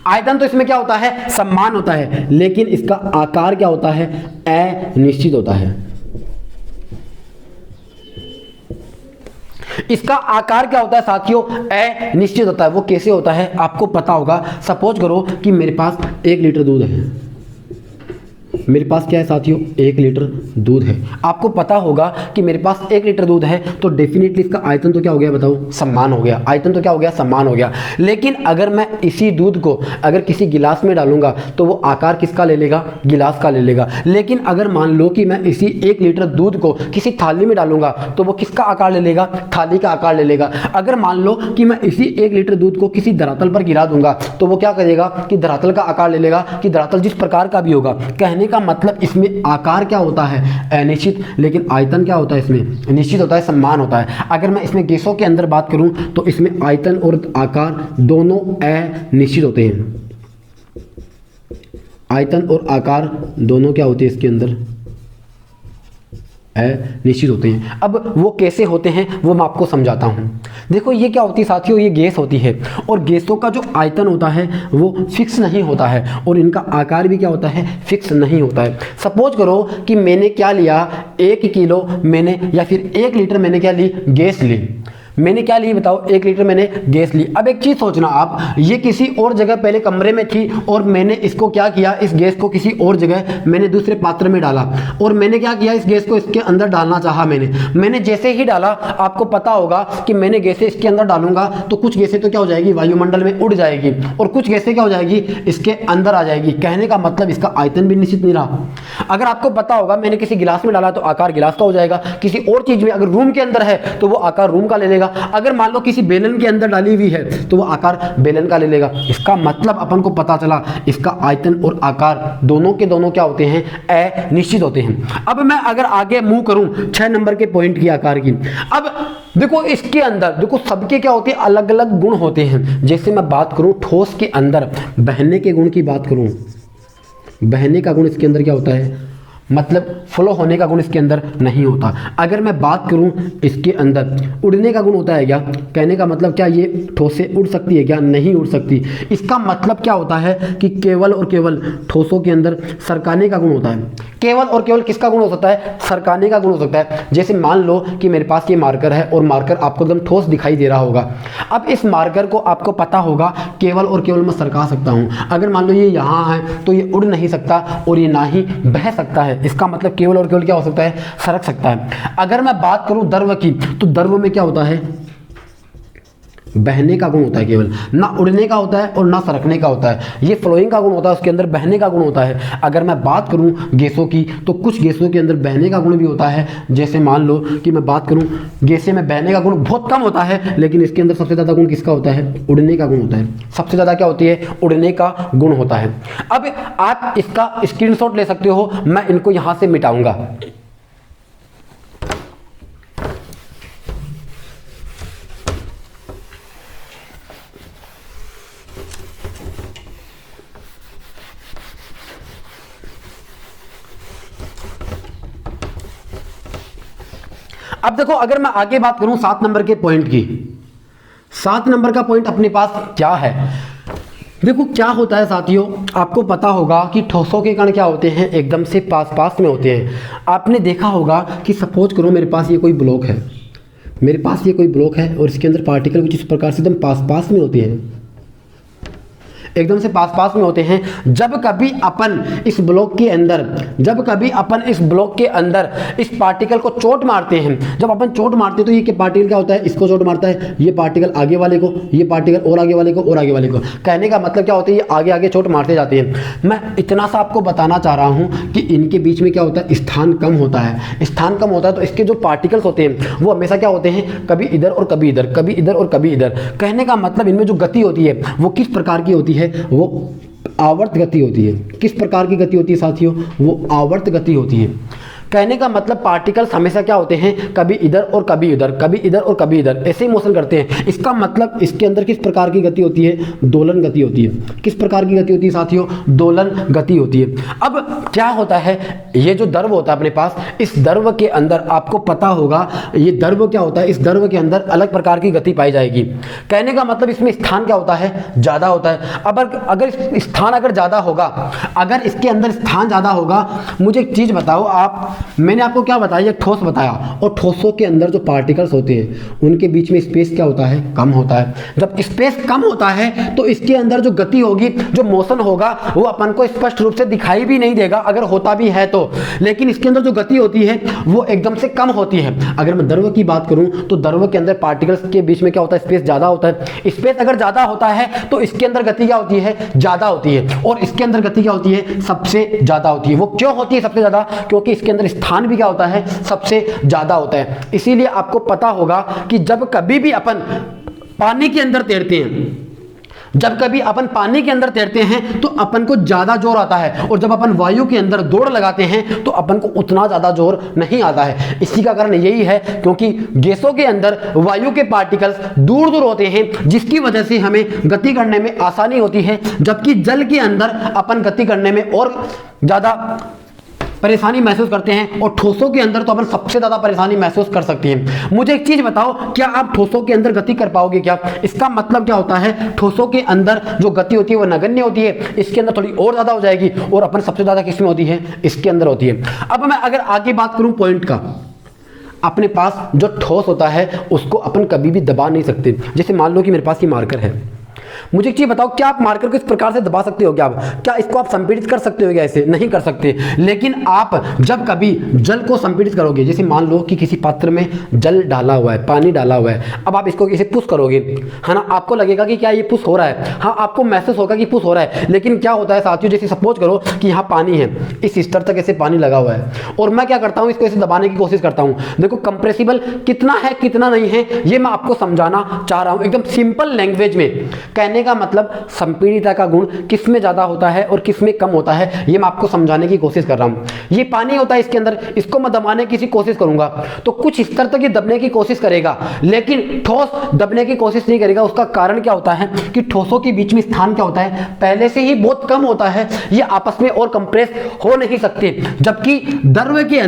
आयतन तो इसमें क्या होता है? समान होता है। लेकिन इसका आकार क्या होता है? अनिश्चित होता है। इसका आकार क्या होता है साथियों? अनिश्चित होता है। वो कैसे होता है आपको पता होगा। सपोज करो कि मेरे पास 1 लीटर दूध है, मेरे पास क्या है साथियों? 1 लीटर दूध है। आपको पता होगा कि मेरे पास 1 लीटर दूध है, तो डेफिनेटली इसका आयतन तो क्या हो गया बताओ? समान हो गया। आयतन तो क्या हो गया? समान हो गया। लेकिन अगर मैं इसी दूध को अगर किसी गिलास में डालूंगा तो वो आकार किसका ले लेगा? गिलास का ले लेगा। लेकिन अगर मान लो कि मैं इसी 1 लीटर दूध को किसी थाली में डालूंगा तो वो किसका आकार ले लेगा? थाली का आकार ले लेगा। अगर मान लो कि मैं इसी 1 लीटर दूध को किसी धरातल पर गिरा दूंगा तो वो क्या करेगा? कि धरातल का आकार ले लेगा, कि धरातल जिस प्रकार का भी होगा। कहने का मतलब इसमें आकार क्या होता है? अनिश्चित। लेकिन आयतन क्या होता है? इसमें निश्चित होता है, समान होता है। अगर मैं इसमें गैसों के अंदर बात करूं तो इसमें आयतन और आकार दोनों अनिश्चित होते हैं। आयतन और आकार दोनों क्या होते हैं? इसके अंदर निश्चित होते हैं। अब वो कैसे होते हैं वो मैं आपको समझाता हूं। देखो ये क्या होती है साथियों? ये गैस होती है, और गैसों का जो आयतन होता है वो फिक्स नहीं होता है, और इनका आकार भी क्या होता है? फिक्स नहीं होता है। सपोज करो कि मैंने क्या लिया? 1 किलो मैंने, या फिर 1 लीटर मैंने क्या ली? गैस ली। मैंने क्या ली बताओ? 1 लीटर मैंने गैस ली। अब एक चीज सोचना आप, ये किसी और जगह पहले कमरे में थी, और मैंने इसको क्या किया? इस गैस को किसी और जगह मैंने दूसरे पात्र में डाला, और मैंने क्या किया? इस गैस को इसके अंदर डालना चाहा। मैंने जैसे ही डाला, आपको पता होगा कि मैंने गैसें इसके अंदर डालूंगा तो कुछ गैसें तो क्या हो जाएगी? वायुमंडल में उड़ जाएगी, और कुछ गैसें क्या हो जाएगी? इसके अंदर आ जाएगी। कहने का मतलब इसका आयतन भी निश्चित नहीं रहा। अगर आपको पता होगा मैंने किसी गिलास में डाला तो आकार गिलास का हो जाएगा, किसी और चीज में अगर रूम के अंदर है तो वो आकार रूम का ले लेगा, लेगा। अगर मान लो किसी बेलन के अंदर डाली हुई है तो वो आकार बेलन का ले लेगा। इसका मतलब अपन को पता चला इसका आयतन और आकार दोनों के दोनों क्या होते हैं, अनिश्चित होते हैं। अब मैं अगर आगे मूव करूं 6 नंबर के पॉइंट की आकार की, अब देखो इसके अंदर देखो सबके क्या होते हैं, अलग अलग गुण होते हैं। जैसे मैं बात करूं ठोस के अंदर बहने के गुण की बात करूं, बहने का गुण इसके अंदर क्या होता है, मतलब फ्लो होने का गुण इसके अंदर नहीं होता। अगर मैं बात करूं इसके अंदर उड़ने का गुण होता है क्या, कहने का मतलब क्या ये ठोस से उड़ सकती है क्या, नहीं उड़ सकती। इसका मतलब क्या होता है कि केवल और केवल ठोसों के अंदर सरकाने का गुण होता है। केवल और केवल किसका गुण हो सकता है, सरकाने का गुण हो सकता है। जैसे मान लो कि मेरे पास ये मार्कर है और मार्कर आपको एकदम ठोस दिखाई दे रहा होगा। अब इस मार्कर को आपको पता होगा केवल और केवल मैं सरका सकता हूँ। अगर मान लो ये यहाँ है तो ये उड़ नहीं सकता और ये ना ही बह सकता है। इसका मतलब केवल और केवल क्या हो सकता है, सरक सकता है। अगर मैं बात करूं द्रव की तो द्रव में क्या होता है, बहने का गुण होता है केवल, ना उड़ने का होता है और ना सरकने का होता है। ये फ्लोइंग का गुण होता है, उसके अंदर बहने का गुण होता है। अगर मैं बात करूं गैसों की तो कुछ गैसों के अंदर बहने का गुण भी होता है। जैसे मान लो कि मैं बात करूं गैसे में बहने का गुण बहुत कम होता है, लेकिन इसके अंदर सबसे ज़्यादा गुण किसका होता है, उड़ने का गुण होता है। सबसे ज़्यादा क्या होती है, उड़ने का गुण होता है। अब आप इसका स्क्रीनशॉट ले सकते हो, मैं इनको यहाँ से मिटाऊंगा। अब देखो अगर मैं आगे बात करूं 7 नंबर के पॉइंट की, 7 नंबर का पॉइंट अपने पास क्या है। देखो क्या होता है साथियों, आपको पता होगा कि ठोसों के कण क्या होते हैं, एकदम से पास पास में होते हैं। आपने देखा होगा कि सपोज करो मेरे पास ये कोई ब्लॉक है, मेरे पास ये कोई ब्लॉक है और इसके अंदर पार्टिकल कुछ इस प्रकार से एकदम पास पास में होते हैं, एकदम से पास पास में होते हैं। जब कभी अपन इस ब्लॉक के अंदर, जब कभी अपन इस ब्लॉक के अंदर इस पार्टिकल को चोट मारते हैं, जब अपन चोट मारते हैं तो ये पार्टिकल क्या होता है, इसको चोट मारता है, ये पार्टिकल आगे वाले को, ये पार्टिकल और आगे वाले को और आगे वाले को। कहने का मतलब क्या होता है, ये आगे आगे चोट मारते जाते हैं। मैं इतना सा आपको बताना चाह रहा हूँ कि इनके बीच में क्या होता है, स्थान कम होता है। स्थान कम होता है तो इसके जो पार्टिकल्स होते हैं वो हमेशा क्या होते हैं, कभी इधर और कभी इधर, कभी इधर और कभी इधर। कहने का मतलब इनमें जो गति होती है वो किस प्रकार की होती है, वो आवर्त गति होती है। किस प्रकार की गति होती है साथियों, वो आवर्त गति होती है। कहने का मतलब पार्टिकल्स हमेशा क्या होते हैं, कभी इधर और कभी इधर, कभी इधर और कभी इधर, ऐसे ही मोशन करते हैं। इसका मतलब इसके अंदर किस प्रकार की गति होती है, दोलन गति होती है। किस प्रकार की गति होती है साथियों, दोलन गति होती है। अब क्या होता है, ये जो द्रव होता है अपने पास, इस द्रव के अंदर आपको पता होगा ये द्रव क्या होता है, इस द्रव के अंदर अलग प्रकार की गति पाई जाएगी। कहने का मतलब इसमें स्थान क्या होता है, ज़्यादा होता है। अब अगर स्थान अगर ज़्यादा होगा, अगर इसके अंदर स्थान ज़्यादा होगा, मुझे एक चीज़ बताओ आप, मैंने आपको क्या बताया, एक ठोस बताया, और ठोसों के अंदर जो पार्टिकल्स होते हैं उनके बीच में स्पेस क्या होता है, कम होता है। जब स्पेस कम होता है तो इसके अंदर जो गति होगी, जो मोशन होगा, वो अपन को स्पष्ट रूप से दिखाई भी नहीं देगा अगर होता भी है तो। लेकिन इसके अंदर जो गति होती है वो एकदम से कम होती है। अगर मैं द्रव की बात करूं तो द्रव के अंदर पार्टिकल्स के बीच में क्या होता है, स्पेस ज़्यादा होता है। स्पेस अगर ज़्यादा होता है तो इसके अंदर गति क्या होती है, ज़्यादा होती है। और इसके अंदर गति क्या होती है, सबसे ज़्यादा होती है। वो क्यों होती है सबसे ज़्यादा, क्योंकि इसके अंदर स्थान भी क्या होता है, सबसे ज़्यादा होता है। इसीलिए आपको पता होगा कि जब कभी भी अपन पानी के अंदर तैरते हैं, जब कभी अपन पानी के अंदर तैरते हैं तो अपन को ज़्यादा जोर आता है, और जब अपन वायु के अंदर दौड़ लगाते हैं तो अपन को उतना ज़्यादा जोर नहीं आता है। इसी का कारण यही है क्योंकि गैसों के अंदर वायु के पार्टिकल्स दूर दूर होते हैं, जिसकी वजह से हमें गति करने में आसानी होती है। जबकि जल के अंदर अपन गति करने में और ज़्यादा परेशानी महसूस करते हैं, और ठोसों के अंदर तो अपन सबसे ज़्यादा परेशानी महसूस कर सकते हैं। मुझे एक चीज़ बताओ, क्या आप ठोसों के अंदर गति कर पाओगे क्या? इसका मतलब क्या होता है, ठोसों के अंदर जो गति होती है वो नगण्य होती है, इसके अंदर थोड़ी और ज़्यादा हो जाएगी, और अपन सबसे ज़्यादा किस में होती है, इसके अंदर होती है। अब मैं अगर आगे बात करूँ पॉइंट का, अपने पास जो ठोस होता है उसको अपन कभी भी दबा नहीं सकते। जैसे मान लो कि मेरे पास ये मार्कर है, मुझे एक चीज बताओ, क्या आप मार्कर को इस प्रकार से दबा सकते हो क्या इसको आप संपीड़ित कर सकते हो क्या? ऐसे नहीं कर सकते। लेकिन आप जब कभी जल को संपीड़ित करोगे, जैसे मान लो कि किसी पात्र में जल डाला हुआ है, पानी डाला हुआ है, अब आप इसको इसे पुश करोगे, है ना, आपको लगेगा कि क्या ये पुश हो रहा है, हाँ आपको महसूस होगा कि पुश हो रहा है। लेकिन क्या होता है साथियों, जैसे सपोज करो कि यहाँ पानी है, इस स्तर तक ऐसे पानी लगा हुआ है और मैं क्या करता हूँ, इसको ऐसे दबाने की कोशिश करता हूँ। देखो कंप्रेसिबल कितना है कितना नहीं है ये मैं आपको समझाना चाह रहा हूँ एकदम सिंपल लैंग्वेज में। कहने का मतलब संपीड़ितता का गुण किस में ज्यादा होता है और किस में कम होता है ये मैं आपको समझाने की कोशिश कर रहा हूँ। ये पानी होता है इसके अंदर, इसको मैं दबाने की कोशिश करूंगा तो कुछ स्तर तक ये दबने की कोशिश करेगा, लेकिन ठोस दबने की कोशिश नहीं करेगा। उसका कारण क्या होता है कि ठोसों के बीच में स्थान क्या होता है, पहले से ही बहुत कम होता है, ये आपस में और कंप्रेस हो नहीं सकते। जबकि द्रव के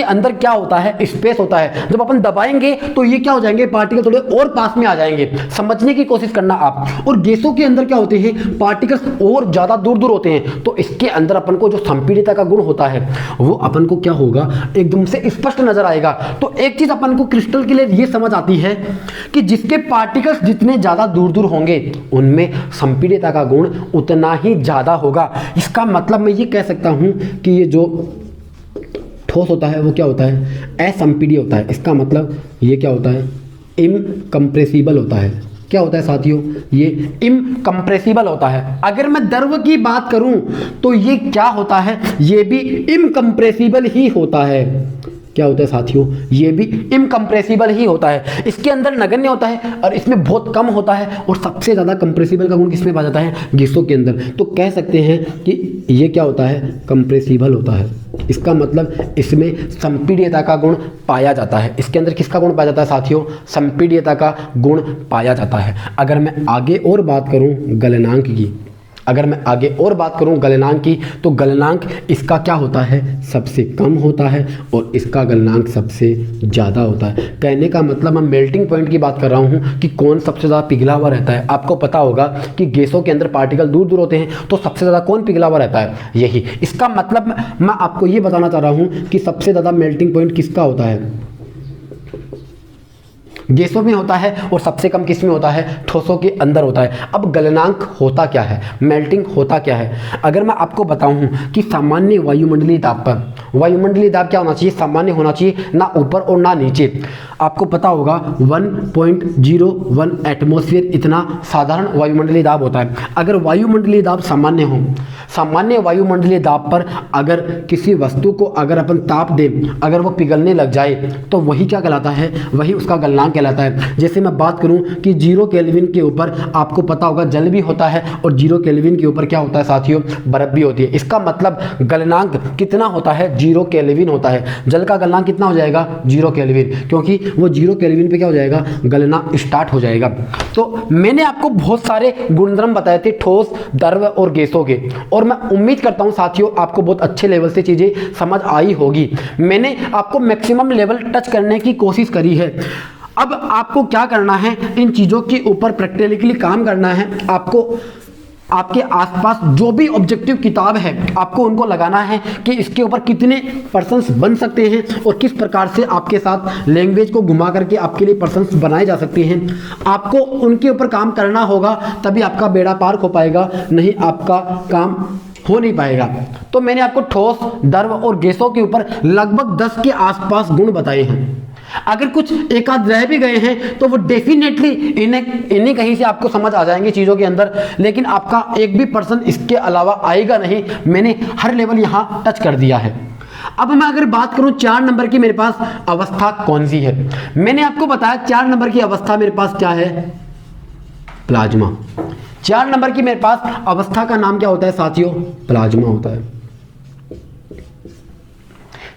अंदर क्या होता है, स्पेस होता है। जब अपन दबाएंगे तो ये क्या हो जाएंगे, पार्टिकल थोड़े और पास में आ जाएंगे। समझने की कोशिश करना आप। और गैसों के अंदर क्या होते हैं, पार्टिकल्स और ज्यादा दूर दूर होते हैं, तो इसके अंदर अपन को जो संपीड़ितता का गुण होता है वो अपन को क्या होगा, एकदम से स्पष्ट नजर आएगा। तो एक चीज अपन को क्रिस्टल के लिए ये समझ आती है कि जिसके पार्टिकल्स जितने ज्यादा दूर दूर होंगे उनमें संपीड़ितता का गुण उतना ही ज्यादा होगा। इसका मतलब मैं ये कह सकता हूं कि ये जो ठोस होता है वो क्या होता है, असंपीड्य होता है। इसका मतलब ये क्या होता है, इनकम्प्रेसिबल होता है। क्या होता है साथियों, ये इनकम्प्रेसिबल होता है। अगर मैं द्रव की बात करूं तो ये क्या होता है, ये भी इनकम्प्रेसिबल ही होता है। क्या होता है साथियों, ये भी इनकम्प्रेसिबल ही होता है। इसके अंदर नगण्य होता है और इसमें बहुत कम होता है। और सबसे ज्यादा कंप्रेसिबल का गुण किसमें पाया जाता है, गैसों के अंदर। तो कह सकते हैं कि ये क्या होता है, कंप्रेसिबल होता है। इसका मतलब इसमें संपीड्यता का गुण पाया जाता है। इसके अंदर किसका गुण पाया जाता है साथियों, संपीड्यता का गुण पाया जाता है। अगर मैं आगे और बात करूं गलनांक की, गलनांक की, तो गलनांक इसका क्या होता है, सबसे कम होता है और इसका गलनांक सबसे ज़्यादा होता है। कहने का मतलब मैं मेल्टिंग पॉइंट की बात कर रहा हूँ कि कौन सबसे ज़्यादा पिघला हुआ रहता है। आपको पता होगा कि गैसों के अंदर पार्टिकल दूर दूर होते हैं, तो सबसे ज़्यादा कौन पिघला हुआ रहता है, यही। इसका मतलब मैं आपको ये बताना चाह रहा हूँ कि सबसे ज़्यादा मेल्टिंग पॉइंट किसका होता है, गैसों में होता है, और सबसे कम किस में होता है, ठोसों के अंदर होता है। अब गलनांक होता क्या है, मेल्टिंग होता क्या है। अगर मैं आपको बताऊं कि सामान्य वायुमंडलीय दाब पर, वायुमंडलीय दाब क्या होना चाहिए, सामान्य होना चाहिए, ना ऊपर और ना नीचे। आपको पता होगा 1.01 एटमॉस्फेयर इतना साधारण वायुमंडलीय दाब होता है। अगर वायुमंडलीय दाब सामान्य हो, सामान्य वायुमंडलीय दाब पर अगर किसी वस्तु को अगर अपन ताप दें, अगर वो पिघलने लग जाए तो वही क्या कहलाता है, वही उसका गलनांक कहलाता है। जैसे मैं बात करूं कि 0 केल्विन के ऊपर आपको पता होगा जल भी होता है और 0 केल्विन के ऊपर क्या होता है साथियों, बर्फ भी होती है। इसका मतलब गलनांक कितना होता है, 0 केल्विन होता है। जल का गलनांक कितना हो जाएगा, 0 केल्विन, क्योंकि वो 0 केल्विन पे क्या हो जाएगा, गलना स्टार्ट हो जाएगा। तो मैंने आपको बहुत सारे गुणधर्म बताए थे ठोस, द्रव और गैसों के, और मैं उम्मीद करता हूं साथियों आपको बहुत अच्छे लेवल से चीजें समझ आई होगी। मैंने आपको मैक्सिमम लेवल टच करने की कोशिश करी है। अब आपको क्या करना है, इन चीजों के ऊपर प्रैक्टिकली काम करना है। आपको आपके आसपास जो भी ऑब्जेक्टिव किताब है आपको उनको लगाना है कि इसके ऊपर कितने पर्सन्स बन सकते हैं और किस प्रकार से आपके साथ लैंग्वेज को घुमा करके आपके लिए पर्सन्स बनाए जा सकते हैं। आपको उनके ऊपर काम करना होगा, तभी आपका बेड़ा पार हो पाएगा, नहीं आपका काम हो नहीं पाएगा। तो मैंने आपको ठोस, द्रव और गैसों के ऊपर लगभग 10 के आसपास गुण बताए हैं। अगर कुछ एक आध रह भी गए हैं तो वो डेफिनेटली इन्हें कहीं से आपको समझ आ जाएंगे चीजों के अंदर, लेकिन आपका एक भी पर्सन इसके अलावा आएगा नहीं। मैंने हर लेवल यहां टच कर दिया है। अब मैं अगर बात करूं 4 नंबर की मेरे पास अवस्था कौन सी है, मैंने आपको बताया 4 नंबर की अवस्था मेरे पास क्या है, प्लाज्मा। 4 नंबर की मेरे पास अवस्था का नाम क्या होता है साथियों, प्लाज्मा होता है।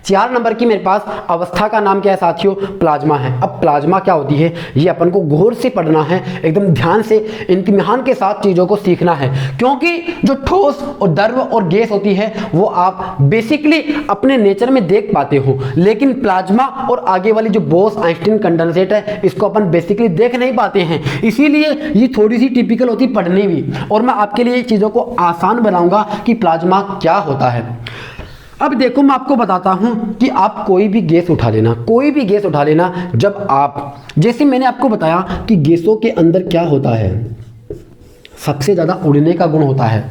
4 नंबर की मेरे पास अवस्था का नाम क्या है साथियों, प्लाज्मा है। अब प्लाज्मा क्या होती है ये अपन को गौर से पढ़ना है, एकदम ध्यान से इम्तिहान के साथ चीजों को सीखना है, क्योंकि जो ठोस और द्रव और गैस होती है वो आप बेसिकली अपने नेचर में देख पाते हो, लेकिन प्लाज्मा और आगे वाली जो बोस आइंस्टीन कंडेंसेट है इसको अपन बेसिकली देख नहीं पाते हैं। इसीलिए ये थोड़ी सी टिपिकल होती पढ़नी भी, और मैं आपके लिए चीजों को आसान बनाऊंगा कि प्लाज्मा क्या होता है। अब देखो मैं आपको बताता हूं कि आप कोई भी गैस उठा लेना, जब आप, जैसे मैंने आपको बताया कि गैसों के अंदर क्या होता है, सबसे ज़्यादा उड़ने का गुण होता है।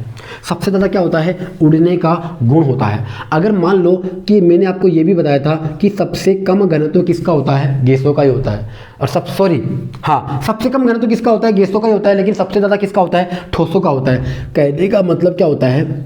सबसे ज़्यादा क्या होता है? उड़ने का गुण होता है। अगर मान लो कि मैंने आपको ये भी बताया था कि सबसे कम घनत्व किसका होता है? गैसों का ही होता है। और सबसे कम घनत्व किसका होता है? गैसों का ही होता है। लेकिन सबसे ज़्यादा किसका होता है? ठोसों का होता है। कहने का मतलब क्या होता है,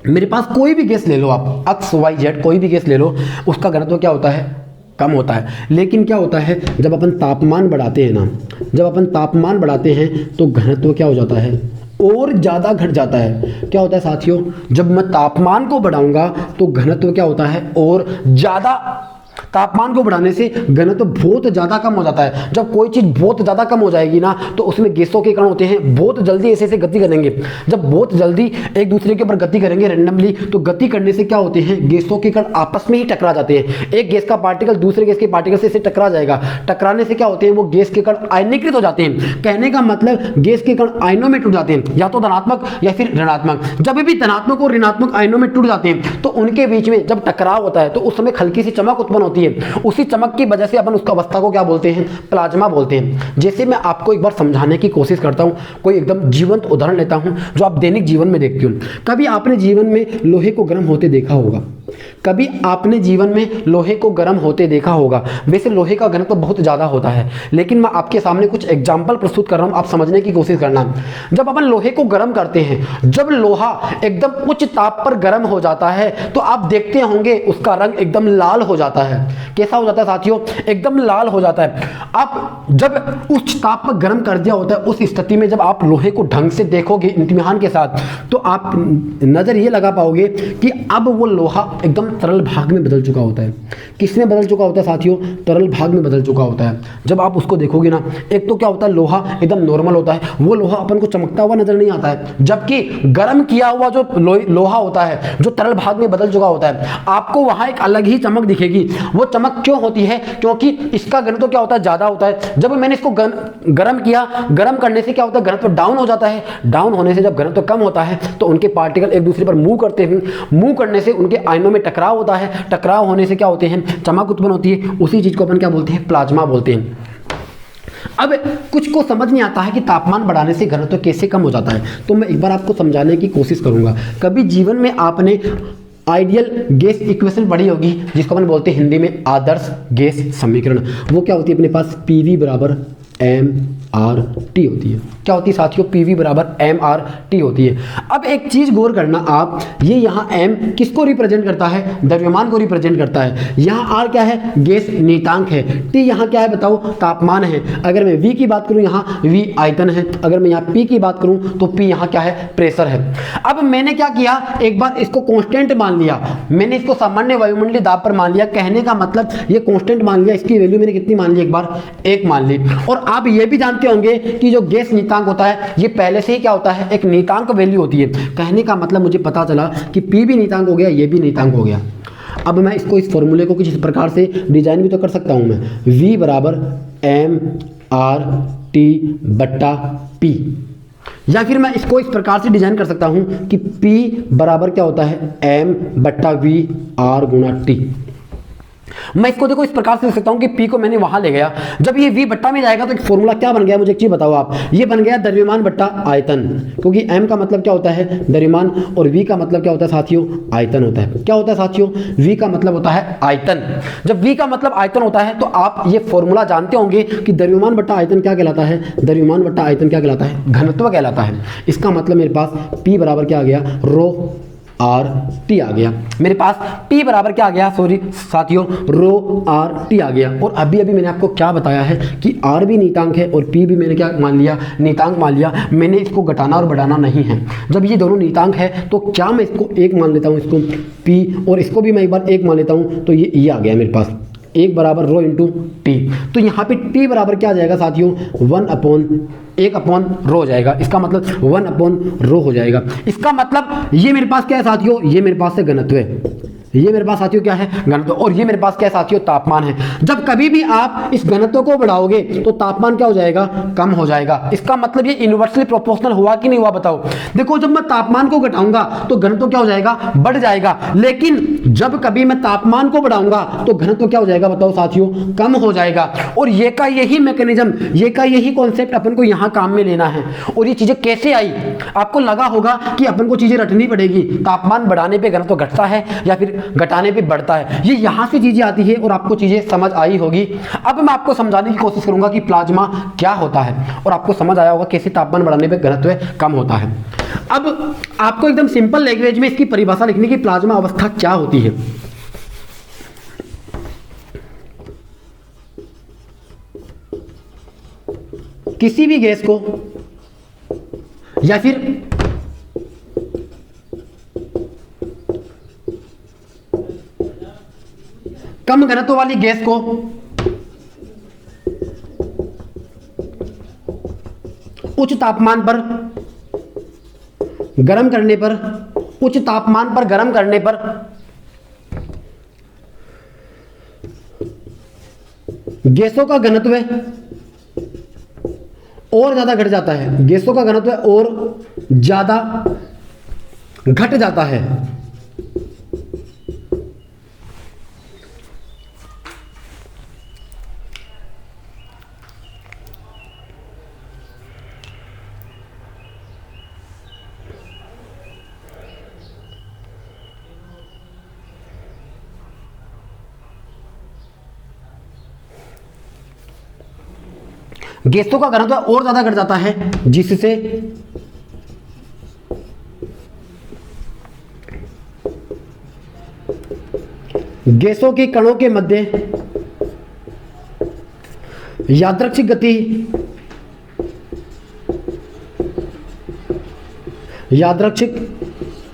मेरे पास कोई भी गैस ले लो आप, XYZ कोई भी गैस ले लो, उसका घनत्व क्या होता है? कम होता है। लेकिन क्या होता है, जब अपन तापमान बढ़ाते हैं ना, जब अपन तापमान बढ़ाते हैं तो घनत्व क्या हो जाता है? और ज़्यादा घट जाता है। क्या होता है साथियों, जब मैं तापमान को बढ़ाऊंगा तो घनत्व क्या होता है? और ज़्यादा, तापमान को बढ़ाने से घनत्व बहुत ज़्यादा कम हो जाता है। जब कोई चीज़ बहुत ज़्यादा कम हो जाएगी ना, तो उसमें गैसों के कण होते हैं, बहुत जल्दी ऐसे ऐसे गति करेंगे। जब बहुत जल्दी एक दूसरे के ऊपर गति करेंगे रैंडमली, तो गति करने से क्या होते हैं? गैसों के कण आपस में ही टकरा जाते हैं। एक गैस का पार्टिकल दूसरे गैस के पार्टिकल से टकरा जाएगा। टकराने से क्या होते हैं? वो गैस के कण आयनीकृत हो जाते हैं। कहने का मतलब गैस के कण आयनों में टूट जाते हैं, या तो धनात्मक या फिर ऋणात्मक। जब भी धनात्मक और ऋणात्मक आयनों में टूट जाते हैं, तो उनके बीच में जब टकराव होता है, तो उस समय हल्की सी चमक उत्पन्न होती है। उसी चमक की वजह से अपन उस अवस्था को क्या बोलते हैं? प्लाज्मा बोलते हैं। जैसे मैं आपको एक बार समझाने की कोशिश करता हूं, कोई एकदम जीवंत उदाहरण लेता हूं जो आप दैनिक जीवन में देखते हो। कभी आपने जीवन में लोहे को गर्म होते देखा होगा? कभी आपने जीवन में लोहे को गर्म होते देखा होगा? वैसे लोहे का घनत्व तो बहुत ज़्यादा होता है, लेकिन मैं आपके सामने कुछ एग्जाम्पल प्रस्तुत कर रहा हूं, आप समझने की कोशिश करना। जब अपन लोहे को गर्म करते हैं, जब लोहा एकदम उच्च ताप पर गर्म हो जाता है, तो आप देखते होंगे उसका रंग एकदम लाल हो जाता है। कैसा हो जाता है साथियों? एकदम लाल हो जाता है। आप जब उच्च ताप पर गर्म कर दिया होता है, उस स्थिति में जब आप लोहे को ढंग से देखोगे इत्मीनान के साथ, तो आप नजर ये लगा पाओगे कि अब वो लोहा एकदम तरल भाग में बदल चुका होता है। किसमें बदल चुका होता है साथियों? तरल भाग में बदल चुका होता है। जब आप उसको देखोगे ना, एक तो क्या होता है, लोहा एकदम नॉर्मल होता है, वो लोहा अपन को चमकता हुआ नजर नहीं आता है। जबकि गर्म किया हुआ जो लोहा होता है, जो तरल भाग में बदल चुका होता है, आपको वहां एक अलग ही चमक दिखेगी। वो चमक क्यों होती है? क्योंकि इसका घनत्व क्या होता है? ज्यादा होता है। जब मैंने इसको गर्म किया, गर्म करने से क्या होता है? घनत्व डाउन हो जाता है। डाउन होने से जब घनत्व कम होता है, तो उनके पार्टिकल एक दूसरे पर मूव करते हैं। मूव करने से उनके आयनों में टकराव होता है। टकराव होने से क्या होते हैं? चमक उत्पन्न होती है। उसी चीज को अपन क्या बोलते हैं? प्लाज्मा बोलते हैं। अब कुछ को समझ नहीं आता है कि तापमान बढ़ाने से घनत्व कैसे कम हो जाता है, तो मैं एक बार आपको समझाने की कोशिश करूंगा। कभी जीवन में आपने आइडियल गैस इक्वेशन पढ़ी होगी, जिसको अपन बोलते हैं हिंदी में आदर्श गैस समीकरण। वो क्या होती है अपने पास? PV बराबर MRT होती है। क्या होती है साथियों? PV बराबर MRT होती है। अब एक चीज गौर करना आप, ये यहाँ M किसको रिप्रेजेंट करता है? द्रव्यमान को रिप्रेजेंट करता है। यहाँ R क्या है? गैस नियतांक है। T यहाँ क्या है बताओ? तापमान है। अगर मैं V की बात करूँ, यहाँ V आयतन है। अगर मैं यहाँ P की बात करूँ, तो P यहाँ क्या है? प्रेशर है। अब मैंने क्या किया, एक बार इसको कॉन्स्टेंट मान लिया, मैंने इसको सामान्य वायुमंडलीय दाब पर मान लिया। कहने का मतलब ये कॉन्स्टेंट मान लिया, इसकी वैल्यू मैंने कितनी मान ली? एक बार 1 मान ली। और आप ये भी जानते होंगे कि जो गैस नियतांक होता है, ये पहले से ही क्या होता है? एक नियतांक वैल्यू होती है। कहने का मतलब मुझे पता चला कि P भी नियतांक हो गया, ये भी नियतांक हो गया। अब मैं इसको, इस फॉर्मूले को कुछ इस प्रकार से डिजाइन भी तो कर सकता हूं मैं। V बराबर MRT बट्टा P, या फिर मैं इसको इस प्रकार से डिजाइन कर सकता हूं कि P बराबर क्या होता है? M बट्टा V R गुणा T। मैं इसको देखो इस प्रकार से लिख सकता हूं कि P को मैंने वहां ले गया, जब ये V बट्टा में जाएगा तो एक फॉर्मूला क्या बन गया? मुझे एक चीज बताओ आप, ये बन गया द्रव्यमान बट्टा आयतन, क्योंकि M का मतलब क्या होता है? द्रव्यमान, और V का मतलब क्या होता है साथियों? आयतन होता है। क्या होता है साथियों? V का मतलब होता है आयतन। जब V का मतलब आयतन होता है, तो आप ये फॉर्मूला जानते होंगे कि द्रव्यमान बट्टा आयतन क्या कहलाता है? द्रव्यमान बट्टा आयतन क्या कहलाता है? घनत्व कहलाता है। इसका मतलब मेरे पास P बराबर क्या आ गया? रो आर टी आ गया। मेरे पास P बराबर क्या आ गया? सॉरी साथियों, रो आर टी आ गया। और अभी अभी मैंने आपको क्या बताया है कि R भी नियतांक है और P भी मैंने क्या मान लिया? नियतांक मान लिया। मैंने इसको घटाना और बढ़ाना नहीं है। जब ये दोनों नियतांक है, तो क्या मैं इसको 1 मान लेता हूँ, इसको P, और इसको भी मैं एक बार 1 मान लेता हूँ, तो ये आ गया मेरे पास 1 बराबर रो इंटू टी। तो यहाँ पे T बराबर क्या आ जाएगा साथियों? 1 अपॉन रो हो जाएगा। इसका मतलब 1 अपॉन रो हो जाएगा। इसका मतलब ये मेरे पास क्या है साथियों? ये मेरे पास से घनत्व है। ये मेरे पास साथियों क्या है, घनत्व, और ये मेरे पास क्या है साथियों, तापमान है। जब कभी भी आप इस घनत्व को बढ़ाओगे तो तापमान क्या हो जाएगा, कम हो जाएगा। इसका मतलब ये इनवर्सली प्रोपोर्शनल हुआ कि नहीं हुआ, बताओ। देखो जब मैं तापमान को घटाऊंगा तो घनत्व क्या हो जाएगा, बढ़ जाएगा, लेकिन जब कभी मैं तापमान को बढ़ाऊंगा तो घनत्व क्या हो जाएगा, बताओ साथियों, कम हो जाएगा। और ये का यही मैकेनिज्म, ये का यही कॉन्सेप्ट अपन को यहां काम में लेना है। और ये चीजें कैसे आई, आपको लगा होगा कि अपन को चीजें रटनी पड़ेगी, तापमान बढ़ाने पे घनत्व घटता है या फिर घटाने पे बढ़ता है, ये यहां से चीजें आती है और आपको चीजें समझ आई होगी। अब मैं आपको समझाने की कोशिश करूंगा कि प्लाज्मा क्या होता है, और आपको समझ आया होगा कैसे तापमान बढ़ाने पे घनत्व कम होता है। अब आपको एकदम सिंपल लैंग्वेज में इसकी परिभाषा लिखनी कि प्लाज्मा अवस्था क्या होती है। किसी भी गैस को या फिर कम घनत्व वाली गैस को उच्च तापमान पर गर्म करने पर, उच्च तापमान पर गर्म करने पर गैसों का घनत्व और ज्यादा घट जाता है, गैसों का घनत्व और ज्यादा घट जाता है। गैसों का घनत्व और ज्यादा घट जाता है, जिससे गैसों के कणों के मध्य यादृच्छिक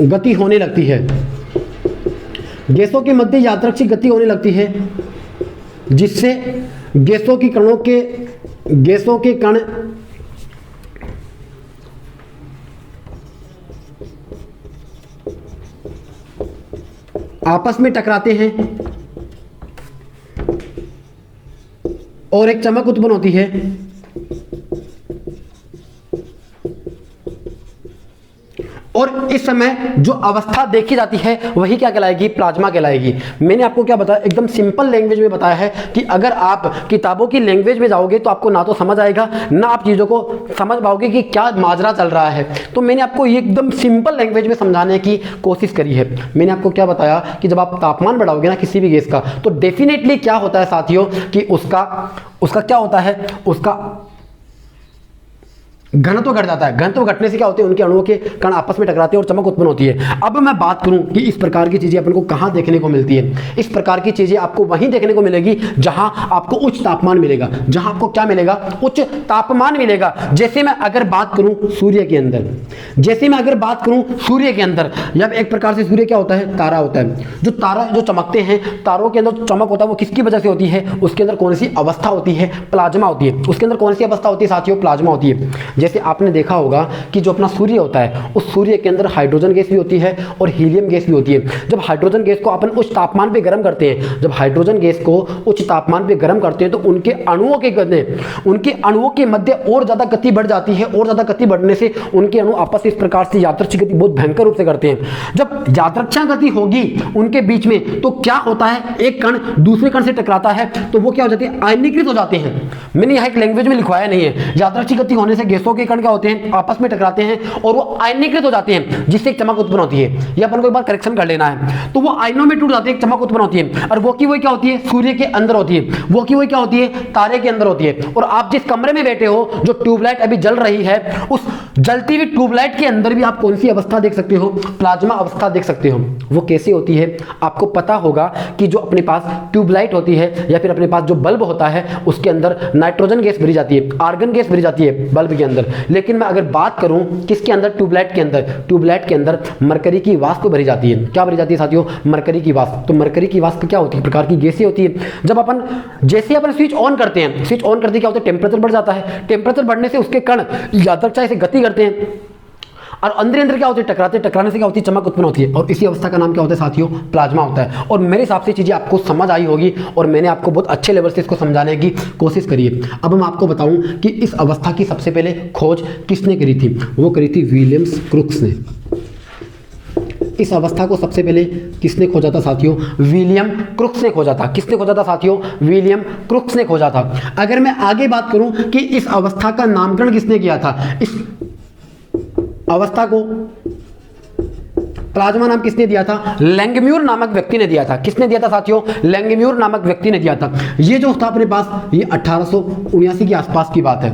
गति होने लगती है। गैसों के मध्य यादृच्छिक गति होने लगती है, जिससे गैसों के कण आपस में टकराते हैं और एक चमक उत्पन्न होती है। और इस समय जो अवस्था देखी जाती है वही क्या कहलाएगी, प्लाज्मा कहलाएगी। मैंने आपको क्या बताया, एकदम सिंपल लैंग्वेज में बताया है कि अगर आप किताबों की लैंग्वेज में जाओगे तो आपको ना तो समझ आएगा, ना आप चीज़ों को समझ पाओगे कि क्या माजरा चल रहा है। तो मैंने आपको ये एकदम सिंपल लैंग्वेज में समझाने की कोशिश करी है। मैंने आपको क्या बताया कि जब आप तापमान बढ़ाओगे ना किसी भी गैस का, तो डेफिनेटली क्या होता है साथियों कि उसका क्या होता है, उसका घनत्व घट जाता है। घनत्व घटने से क्या होते हैं, उनके अणुओं के कण आपस में टकराते हैं और चमक उत्पन्न होती है। अब मैं बात करूं कि इस प्रकार की चीजें अपन को कहां देखने को मिलती है। इस प्रकार की चीजें आपको वहीं देखने को मिलेगी जहां आपको उच्च तापमान मिलेगा, जहां आपको क्या मिलेगा, उच्च तापमान मिलेगा। जैसे मैं अगर बात करूं सूर्य के अंदर, या एक प्रकार से सूर्य क्या होता है, तारा होता है। जो तारा जो चमकते हैं, तारों के अंदर चमक होता है, वो किसकी वजह से होती है, उसके अंदर कौन सी अवस्था होती है, प्लाज्मा होती है। उसके अंदर कौन सी अवस्था होती है साथियों, प्लाज्मा होती है। जैसे आपने देखा होगा कि जो अपना सूर्य होता है, उस सूर्य के अंदर हाइड्रोजन गैस भी होती है और हीलियम गैस भी होती है। जब हाइड्रोजन गैस को अपन उच्च तापमान पे गर्म करते हैं, जब हाइड्रोजन गैस को उच्च तापमान पे गर्म करते हैं तो उनके अणुओं के मध्य और ज्यादा गति बढ़ जाती है, और ज्यादा गति बढ़ने से उनके अणु आपस इस प्रकार से यादृच्छिक गति बहुत भयंकर रूप से करते हैं। जब यादृच्छिक गति होगी उनके बीच में तो क्या होता है, एक कण दूसरे कण से टकराता है तो वो क्या हो जाते हैं, आयनीकृत हो जाते हैं। मैंने यहां एक लैंग्वेज में लिखवाया नहीं है। यादृच्छिक गति होने से गैसों के कण क्या होते हैं, आपस में टकराते हैं और वो आयनीकृत हो जाते हैं, जिससे एक चमक उत्पन्न होती है। ये अपन को एक बार करेक्शन कर लेना है। तो वो आयनों में टूट जाते हैं, एक चमक उत्पन्न होती है, और वो की वही क्या होती है, सूर्य के अंदर होती है। वो की वही क्या होती है, तारे के अंदर होती है। और आप जिस कमरे में बैठे हो, जो ट्यूबलाइट अभी जल रही है, उस जलती हुई ट्यूबलाइट के अंदर भी आप कौन सी अवस्था देख सकते हो, प्लाज्मा अवस्था देख सकते हो। वो कैसे होती है, आपको पता होगा कि जो अपने पास ट्यूबलाइट होती है या फिर अपने पास जो बल्ब होता है, उसके अंदर नाइट्रोजन गैस भरी जाती है, आर्गन गैस भरी जाती है बल्ब के अंदर। लेकिन मैं अगर बात करूं किसके अंदर, ट्यूबलाइट के अंदर मरकरी की वाष्प भरी जाती है। क्या भरी जाती है साथियों, मरकरी की वाष्प। तो मरकरी की वाष्प क्या होती है, प्रकार की गैसें होती है। जब जैसे अपन स्विच ऑन करते हैं, स्विच ऑन करते क्या होता है, टेम्परेचर बढ़ जाता है। टेम्परेचर बढ़ने से उसके कण यादृच्छिक से गति करते हैं, और अंदर क्या होती है, टकराते, टकराने से क्या होती है, चमक उत्पन्न होती है, और इसी अवस्था का नाम क्या होता है साथियों, प्लाज्मा होता है। और मेरे हिसाब से चीज़ें आपको समझ आई होगी और मैंने आपको बहुत अच्छे लेवल से इसको समझाने की कोशिश करी है। अब मैं आपको बताऊं कि इस अवस्था की सबसे पहले खोज किसने करी थी, वो करी थी विलियम्स क्रुक्स ने। इस अवस्था को सबसे पहले किसने खोजा था साथियों, विलियम क्रुक्स ने खोजा था। किसने खोजा था साथियों, विलियम क्रुक्स ने खोजा था। अगर मैं आगे बात करूं कि इस अवस्था का नामकरण किसने किया था, इस अवस्था को प्लाज्मा नाम किसने दिया था, लैंगम्यूर नामक व्यक्ति ने दिया था। किसने दिया था साथियों, लैंगम्यूर नामक व्यक्ति ने दिया था। ये जो था अपने पास, ये 1879 के आसपास की बात है।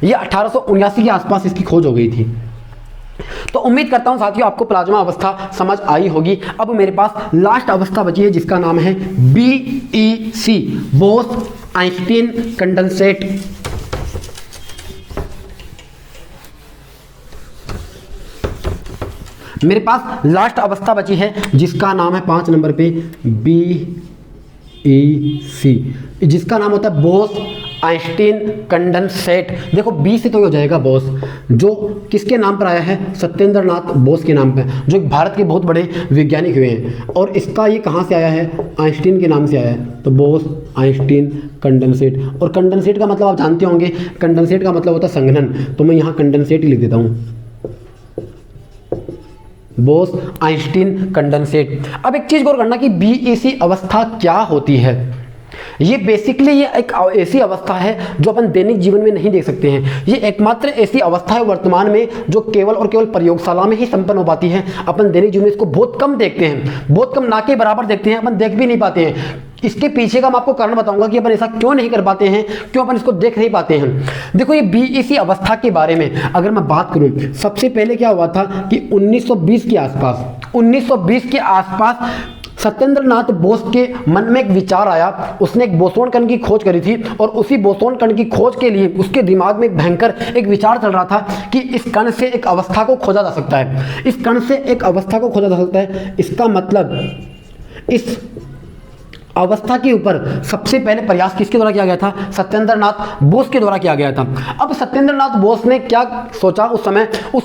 ये 1879 के आसपास इसकी खोज हो गई थी। तो उम्मीद करता हूं साथियों आपको प्लाज्मा अवस्था समझ आई होगी। अब मेरे पास लास्ट अवस्था बची है जिसका नाम है BEC, बोस आइंस्टीन कंडेंसेट। मेरे पास लास्ट अवस्था बची है जिसका नाम है 5 नंबर पे BEC, जिसका नाम होता है बोस आइंस्टीन कंडेंसेट। देखो बी से तो हो जाएगा बोस, जो किसके नाम पर आया है, सत्येंद्र नाथ बोस के नाम पर, जो भारत के बहुत बड़े वैज्ञानिक हुए हैं। और इसका ये कहाँ से आया है, आइंस्टीन के नाम से आया है, तो बोस आइंस्टीन कंडेंसेट। और कंडेंसेट का मतलब आप जानते होंगे, कंडेंसेट का मतलब होता है संघनन, तो मैं यहाँ कंडेंसेट ही लिख देता हूँ, बोस आइंस्टीन कंडेंसेट। अब एक चीज गौर करना कि BEC अवस्था क्या होती है। ये बेसिकली ये एक ऐसी अवस्था है जो अपन दैनिक जीवन में नहीं देख सकते हैं। ये एकमात्र ऐसी अवस्था है वर्तमान में जो केवल और केवल प्रयोगशाला में ही संपन्न हो पाती है। अपन दैनिक जीवन में इसको बहुत कम देखते हैं, बहुत कम, ना के बराबर देखते हैं, अपन देख भी नहीं पाते हैं। इसके पीछे का मैं आपको कारण बताऊंगा कि अपन ऐसा क्यों नहीं कर पाते हैं, क्यों अपन इसको देख नहीं पाते हैं। देखो ये BEC अवस्था के बारे में अगर मैं बात करूं, सबसे पहले क्या हुआ था कि 1920 के आसपास सत्येंद्र नाथ बोस के मन में एक विचार आया। उसने एक बोसोन कण की खोज करी थी और उसी बोसोन कण की खोज के लिए उसके दिमाग में भयंकर एक विचार चल रहा था कि इस कण से एक अवस्था को खोजा जा सकता है, इस कण से एक अवस्था को खोजा जा सकता है। इसका मतलब इस अवस्था के ऊपर सबसे पहले प्रयास किसके द्वारा किया गया था, सत्येंद्र नाथ बोस के द्वारा किया गया था। अब सत्येंद्र नाथ बोस ने क्या सोचा, उस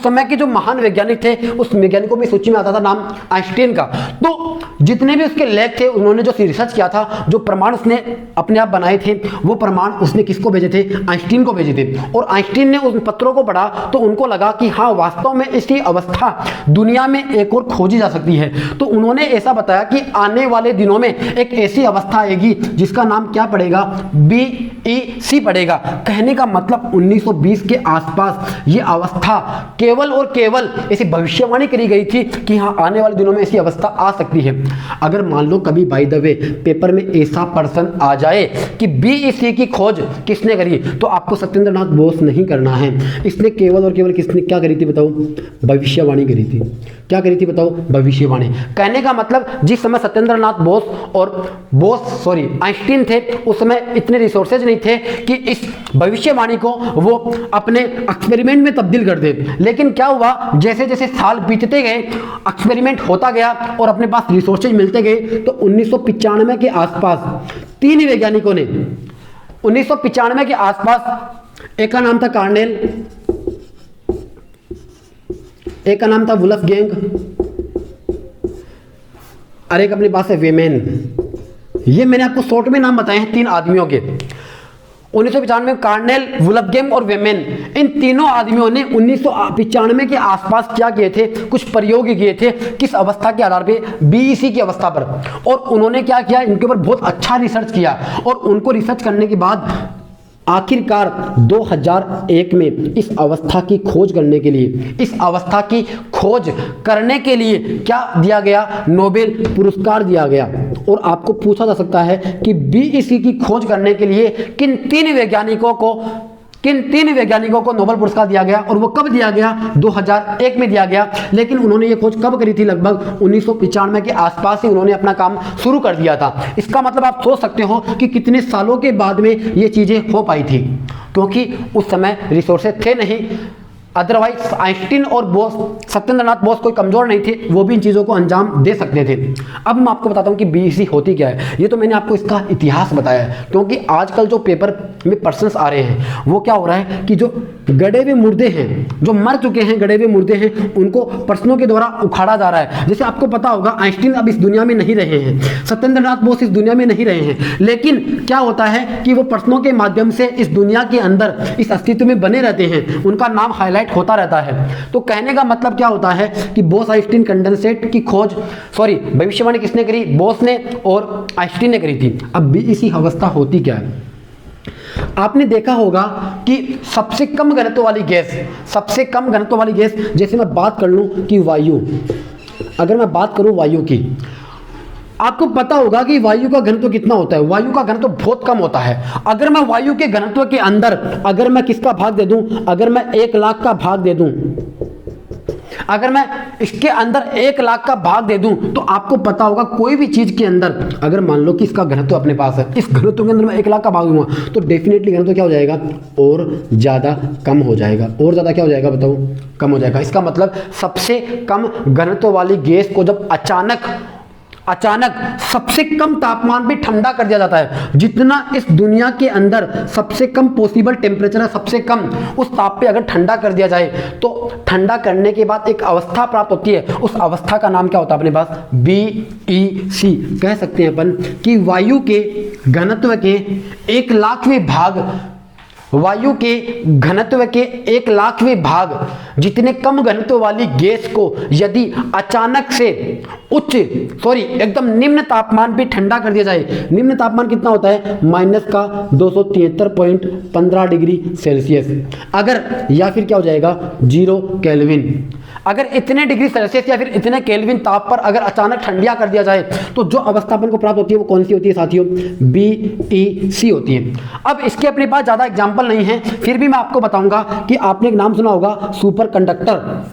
समय के जो महान वैज्ञानिक थे उस वैज्ञानिकों में सूची में आता था नाम आइंस्टीन का। तो जितने भी उसके लेख थे, उन्होंने जो रिसर्च किया था, जो प्रमाण उसने अपने आप बनाए थे, वो प्रमाण उसने किसको भेजे थे, आइंस्टीन को भेजे थे। और आइंस्टीन ने उन पत्रों को पढ़ा तो उनको लगा कि हाँ वास्तव में ऐसी अवस्था दुनिया में एक और खोजी जा सकती है। तो उन्होंने ऐसा बताया कि आने वाले दिनों में एक ऐसी अवस्था आएगी जिसका नाम क्या पड़ेगा, BEC पड़ेगा। कहने का मतलब 1920 के आसपास ये अवस्था केवल और केवल ऐसी भविष्यवाणी करी गई थी कि हाँ आने वाले दिनों में ऐसी अवस्था आ सकती है। अगर मान लो कभी बाय द वे पेपर में ऐसा प्रश्न आ जाए कि BEC की खोज किसने करी, तो आपको सत्येंद्र नाथ बोस नहीं करना है। इसने केवल और केवल किसने क्या करी थी बताओ, भविष्यवाणी करी थी। क्या करी थी बताओ, भविष्यवाणी। कहने का मतलब जिस समय सत्येंद्र नाथ आइंस्टीन थे, उस समय इतने रिसोर्सेज नहीं थे कि इस भविष्यवाणी को वो अपने एक्सपेरिमेंट में तब्दील कर दे। लेकिन क्या हुआ, जैसे जैसे साल बीतते गए, एक्सपेरिमेंट होता गया और अपने पास रिसोर्सेज मिलते गए, तो 1995 के आसपास 3 वैज्ञानिकों ने 1995 के आसपास, एक का नाम था कार्नेल, एक का नाम था वुल्फगैंग और एक अपने पास है वेमेन। ये मैंने आपको शॉर्ट में नाम बताए हैं 3 आदमियों के। 1995 में कार्नेल, वुल्फगैंग और वेमेन, इन तीनों आदमियों ने 1995 के आसपास क्या किए थे, कुछ प्रयोग किए थे। किस अवस्था के आधार पे, BEC की अवस्था पर। और उन्होंने क्या किया, इनके ऊपर बहुत अच्छा रिसर्च किया और उनको रिसर्च करने के बाद आखिरकार 2001 में इस अवस्था की खोज करने के लिए, इस अवस्था की खोज करने के लिए क्या दिया गया, नोबेल पुरस्कार दिया गया। और आपको पूछा जा सकता है कि BEC की खोज करने के लिए किन 3 वैज्ञानिकों को नोबेल पुरस्कार दिया गया, और वो कब दिया गया, 2001 में दिया गया। लेकिन उन्होंने ये खोज कब करी थी, लगभग 1995 के आसपास ही उन्होंने अपना काम शुरू कर दिया था। इसका मतलब आप सोच सकते हो कि कितने सालों के बाद में ये चीजें हो पाई थी, क्योंकि उस समय रिसोर्सेज थे नहीं, अदरवाइज आइंस्टीन और बोस, सत्येंद्रनाथ बोस कोई कमजोर नहीं थे, वो भी इन चीज़ों को अंजाम दे सकते थे। अब मैं आपको बताता हूँ कि बीईसी होती क्या है। ये तो मैंने आपको इसका इतिहास बताया है, क्योंकि आजकल जो पेपर में प्रश्न आ रहे हैं वो क्या हो रहा है कि जो गड़े हुए मुर्दे हैं, जो मर चुके हैं गड़े हुए मुर्दे हैं, उनको प्रश्नों के द्वारा उखाड़ा जा रहा है। जैसे आपको पता होगा आइंस्टीन अब इस दुनिया में नहीं रहे हैं, सत्येंद्रनाथ बोस इस दुनिया में नहीं रहे हैं, लेकिन क्या होता है कि वो प्रश्नों के माध्यम से इस दुनिया के अंदर इस अस्तित्व में बने रहते हैं, उनका नाम हाईलाइट होता रहता है। तो कहने का मतलब क्या होता है कि बोस आइंस्टीन कंडेंसेट की खोज, सॉरी भविष्यवाणी किसने करी, बोस ने और आइंस्टीन ने करी थी। अब बीईसी अवस्था होती क्या है, आपने देखा होगा कि सबसे कम घनत्व वाली गैस, सबसे कम घनत्व वाली गैस, जैसे मैं बात कर लूं कि वायु, अगर मैं बात करूं वायु की, आपको पता होगा कि वायु का घनत्व कितना होता है। वायु का घनत्व बहुत कम होता है। अगर मैं वायु के घनत्व के अंदर अगर मैं किसका भाग दे दूं, अगर मैं 1 लाख का भाग दे दूं, अगर मैं इसके अंदर 1 लाख का भाग दे दूं, तो आपको पता होगा कोई भी चीज के अंदर अगर मान लो कि इसका घनत्व अपने पास है, इस घनत्व के अंदर मैं 1 लाख का भाग दूंगा, तो डेफिनेटली घनत्व क्या हो जाएगा, और ज्यादा कम हो जाएगा। और ज्यादा क्या हो जाएगा बताओ, कम हो जाएगा। इसका मतलब सबसे कम घनत्व वाली गैस को जब अचानक सबसे कम तापमान पे ठंडा कर दिया जाता है, जितना इस दुनिया के अंदर सबसे कम पॉसिबल टेम्परेचर है, सबसे कम उस ताप पे अगर ठंडा कर दिया जाए, तो ठंडा करने के बाद एक अवस्था प्राप्त होती है। उस अवस्था का नाम क्या होता है अपने पास, बीईसी। कह सकते हैं अपन कि वायु के घनत्व के 1 लाखवें भाग, वायु के घनत्व के 1 लाखवें भाग जितने कम घनत्व वाली गैस को यदि अचानक से एकदम निम्न तापमान पे ठंडा कर दिया जाए, निम्न तापमान कितना होता है, -273.15 डिग्री सेल्सियस, अगर या फिर क्या हो जाएगा 0 केल्विन, अगर इतने डिग्री सेल्सियस या फिर इतने केल्विन ताप पर अगर अचानक ठंडिया कर दिया जाए, तो जो अवस्था अपन को प्राप्त होती है वो कौन सी होती है साथियों, बीईसी होती है। अब इसके अपने पास ज्यादा एग्जांपल नहीं है, फिर भी मैं आपको बताऊंगा कि आपने एक नाम सुना होगा सुपर कंडक्टर,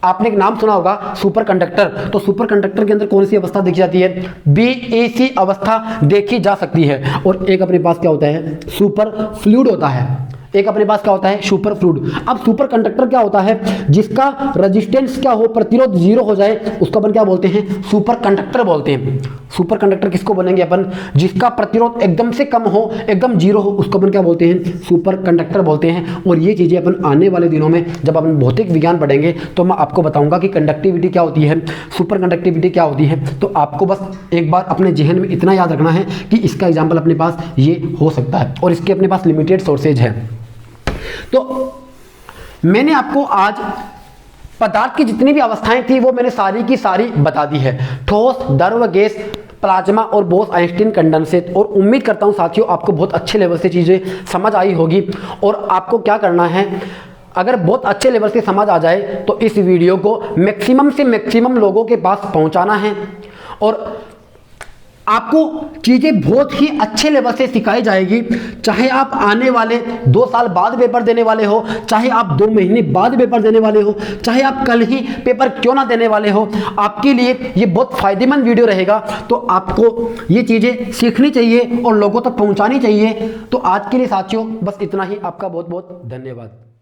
आपने एक नाम सुना होगा सुपर कंडक्टर। तो सुपर कंडक्टर के अंदर कौन सी अवस्था देखी जाती है, बीईसी अवस्था देखी जा सकती है। और एक अपने पास क्या होता है, सुपर फ्लूइड होता है, एक अपने पास क्या होता है, सुपर फ्लूइड। अब सुपर कंडक्टर क्या होता है, जिसका रेजिस्टेंस क्या हो, प्रतिरोध 0 हो जाए, उसको अपन क्या बोलते हैं, सुपर कंडक्टर बोलते हैं। सुपर कंडक्टर किसको बोलेंगे अपन, जिसका प्रतिरोध एकदम से कम हो, एकदम 0 हो, उसको अपन क्या बोलते हैं, सुपर कंडक्टर बोलते हैं। और ये चीजें अपन आने वाले दिनों में जब अपन भौतिक विज्ञान पढ़ेंगे तो मैं आपको बताऊंगा कि कंडक्टिविटी क्या होती है, सुपर कंडक्टिविटी क्या होती है। तो आपको बस एक बार अपने जहन में इतना याद रखना है कि इसका एग्जाम्पल अपने पास ये हो सकता है, और इसके अपने पास लिमिटेड सोर्सेज है। तो मैंने आपको आज पदार्थ की जितनी भी अवस्थाएं थी वो मैंने सारी की सारी बता दी है, ठोस, द्रव, गैस, प्लाज्मा और बोस आइंस्टीन कंडेंसेट। और उम्मीद करता हूं साथियों आपको बहुत अच्छे लेवल से चीजें समझ आई होगी। और आपको क्या करना है, अगर बहुत अच्छे लेवल से समझ आ जाए तो इस वीडियो को मैक्सिमम से मैक्सिमम लोगों के पास पहुंचाना है, और आपको चीजें बहुत ही अच्छे लेवल से सिखाई जाएगी। चाहे आप आने वाले 2 साल बाद पेपर देने वाले हो, चाहे आप 2 महीने बाद पेपर देने वाले हो, चाहे आप कल ही पेपर क्यों ना देने वाले हो, आपके लिए ये बहुत फायदेमंद वीडियो रहेगा। तो आपको ये चीजें सीखनी चाहिए और लोगों तक पहुंचानी चाहिए। तो आज के लिए साथियों बस इतना ही। आपका बहुत बहुत धन्यवाद।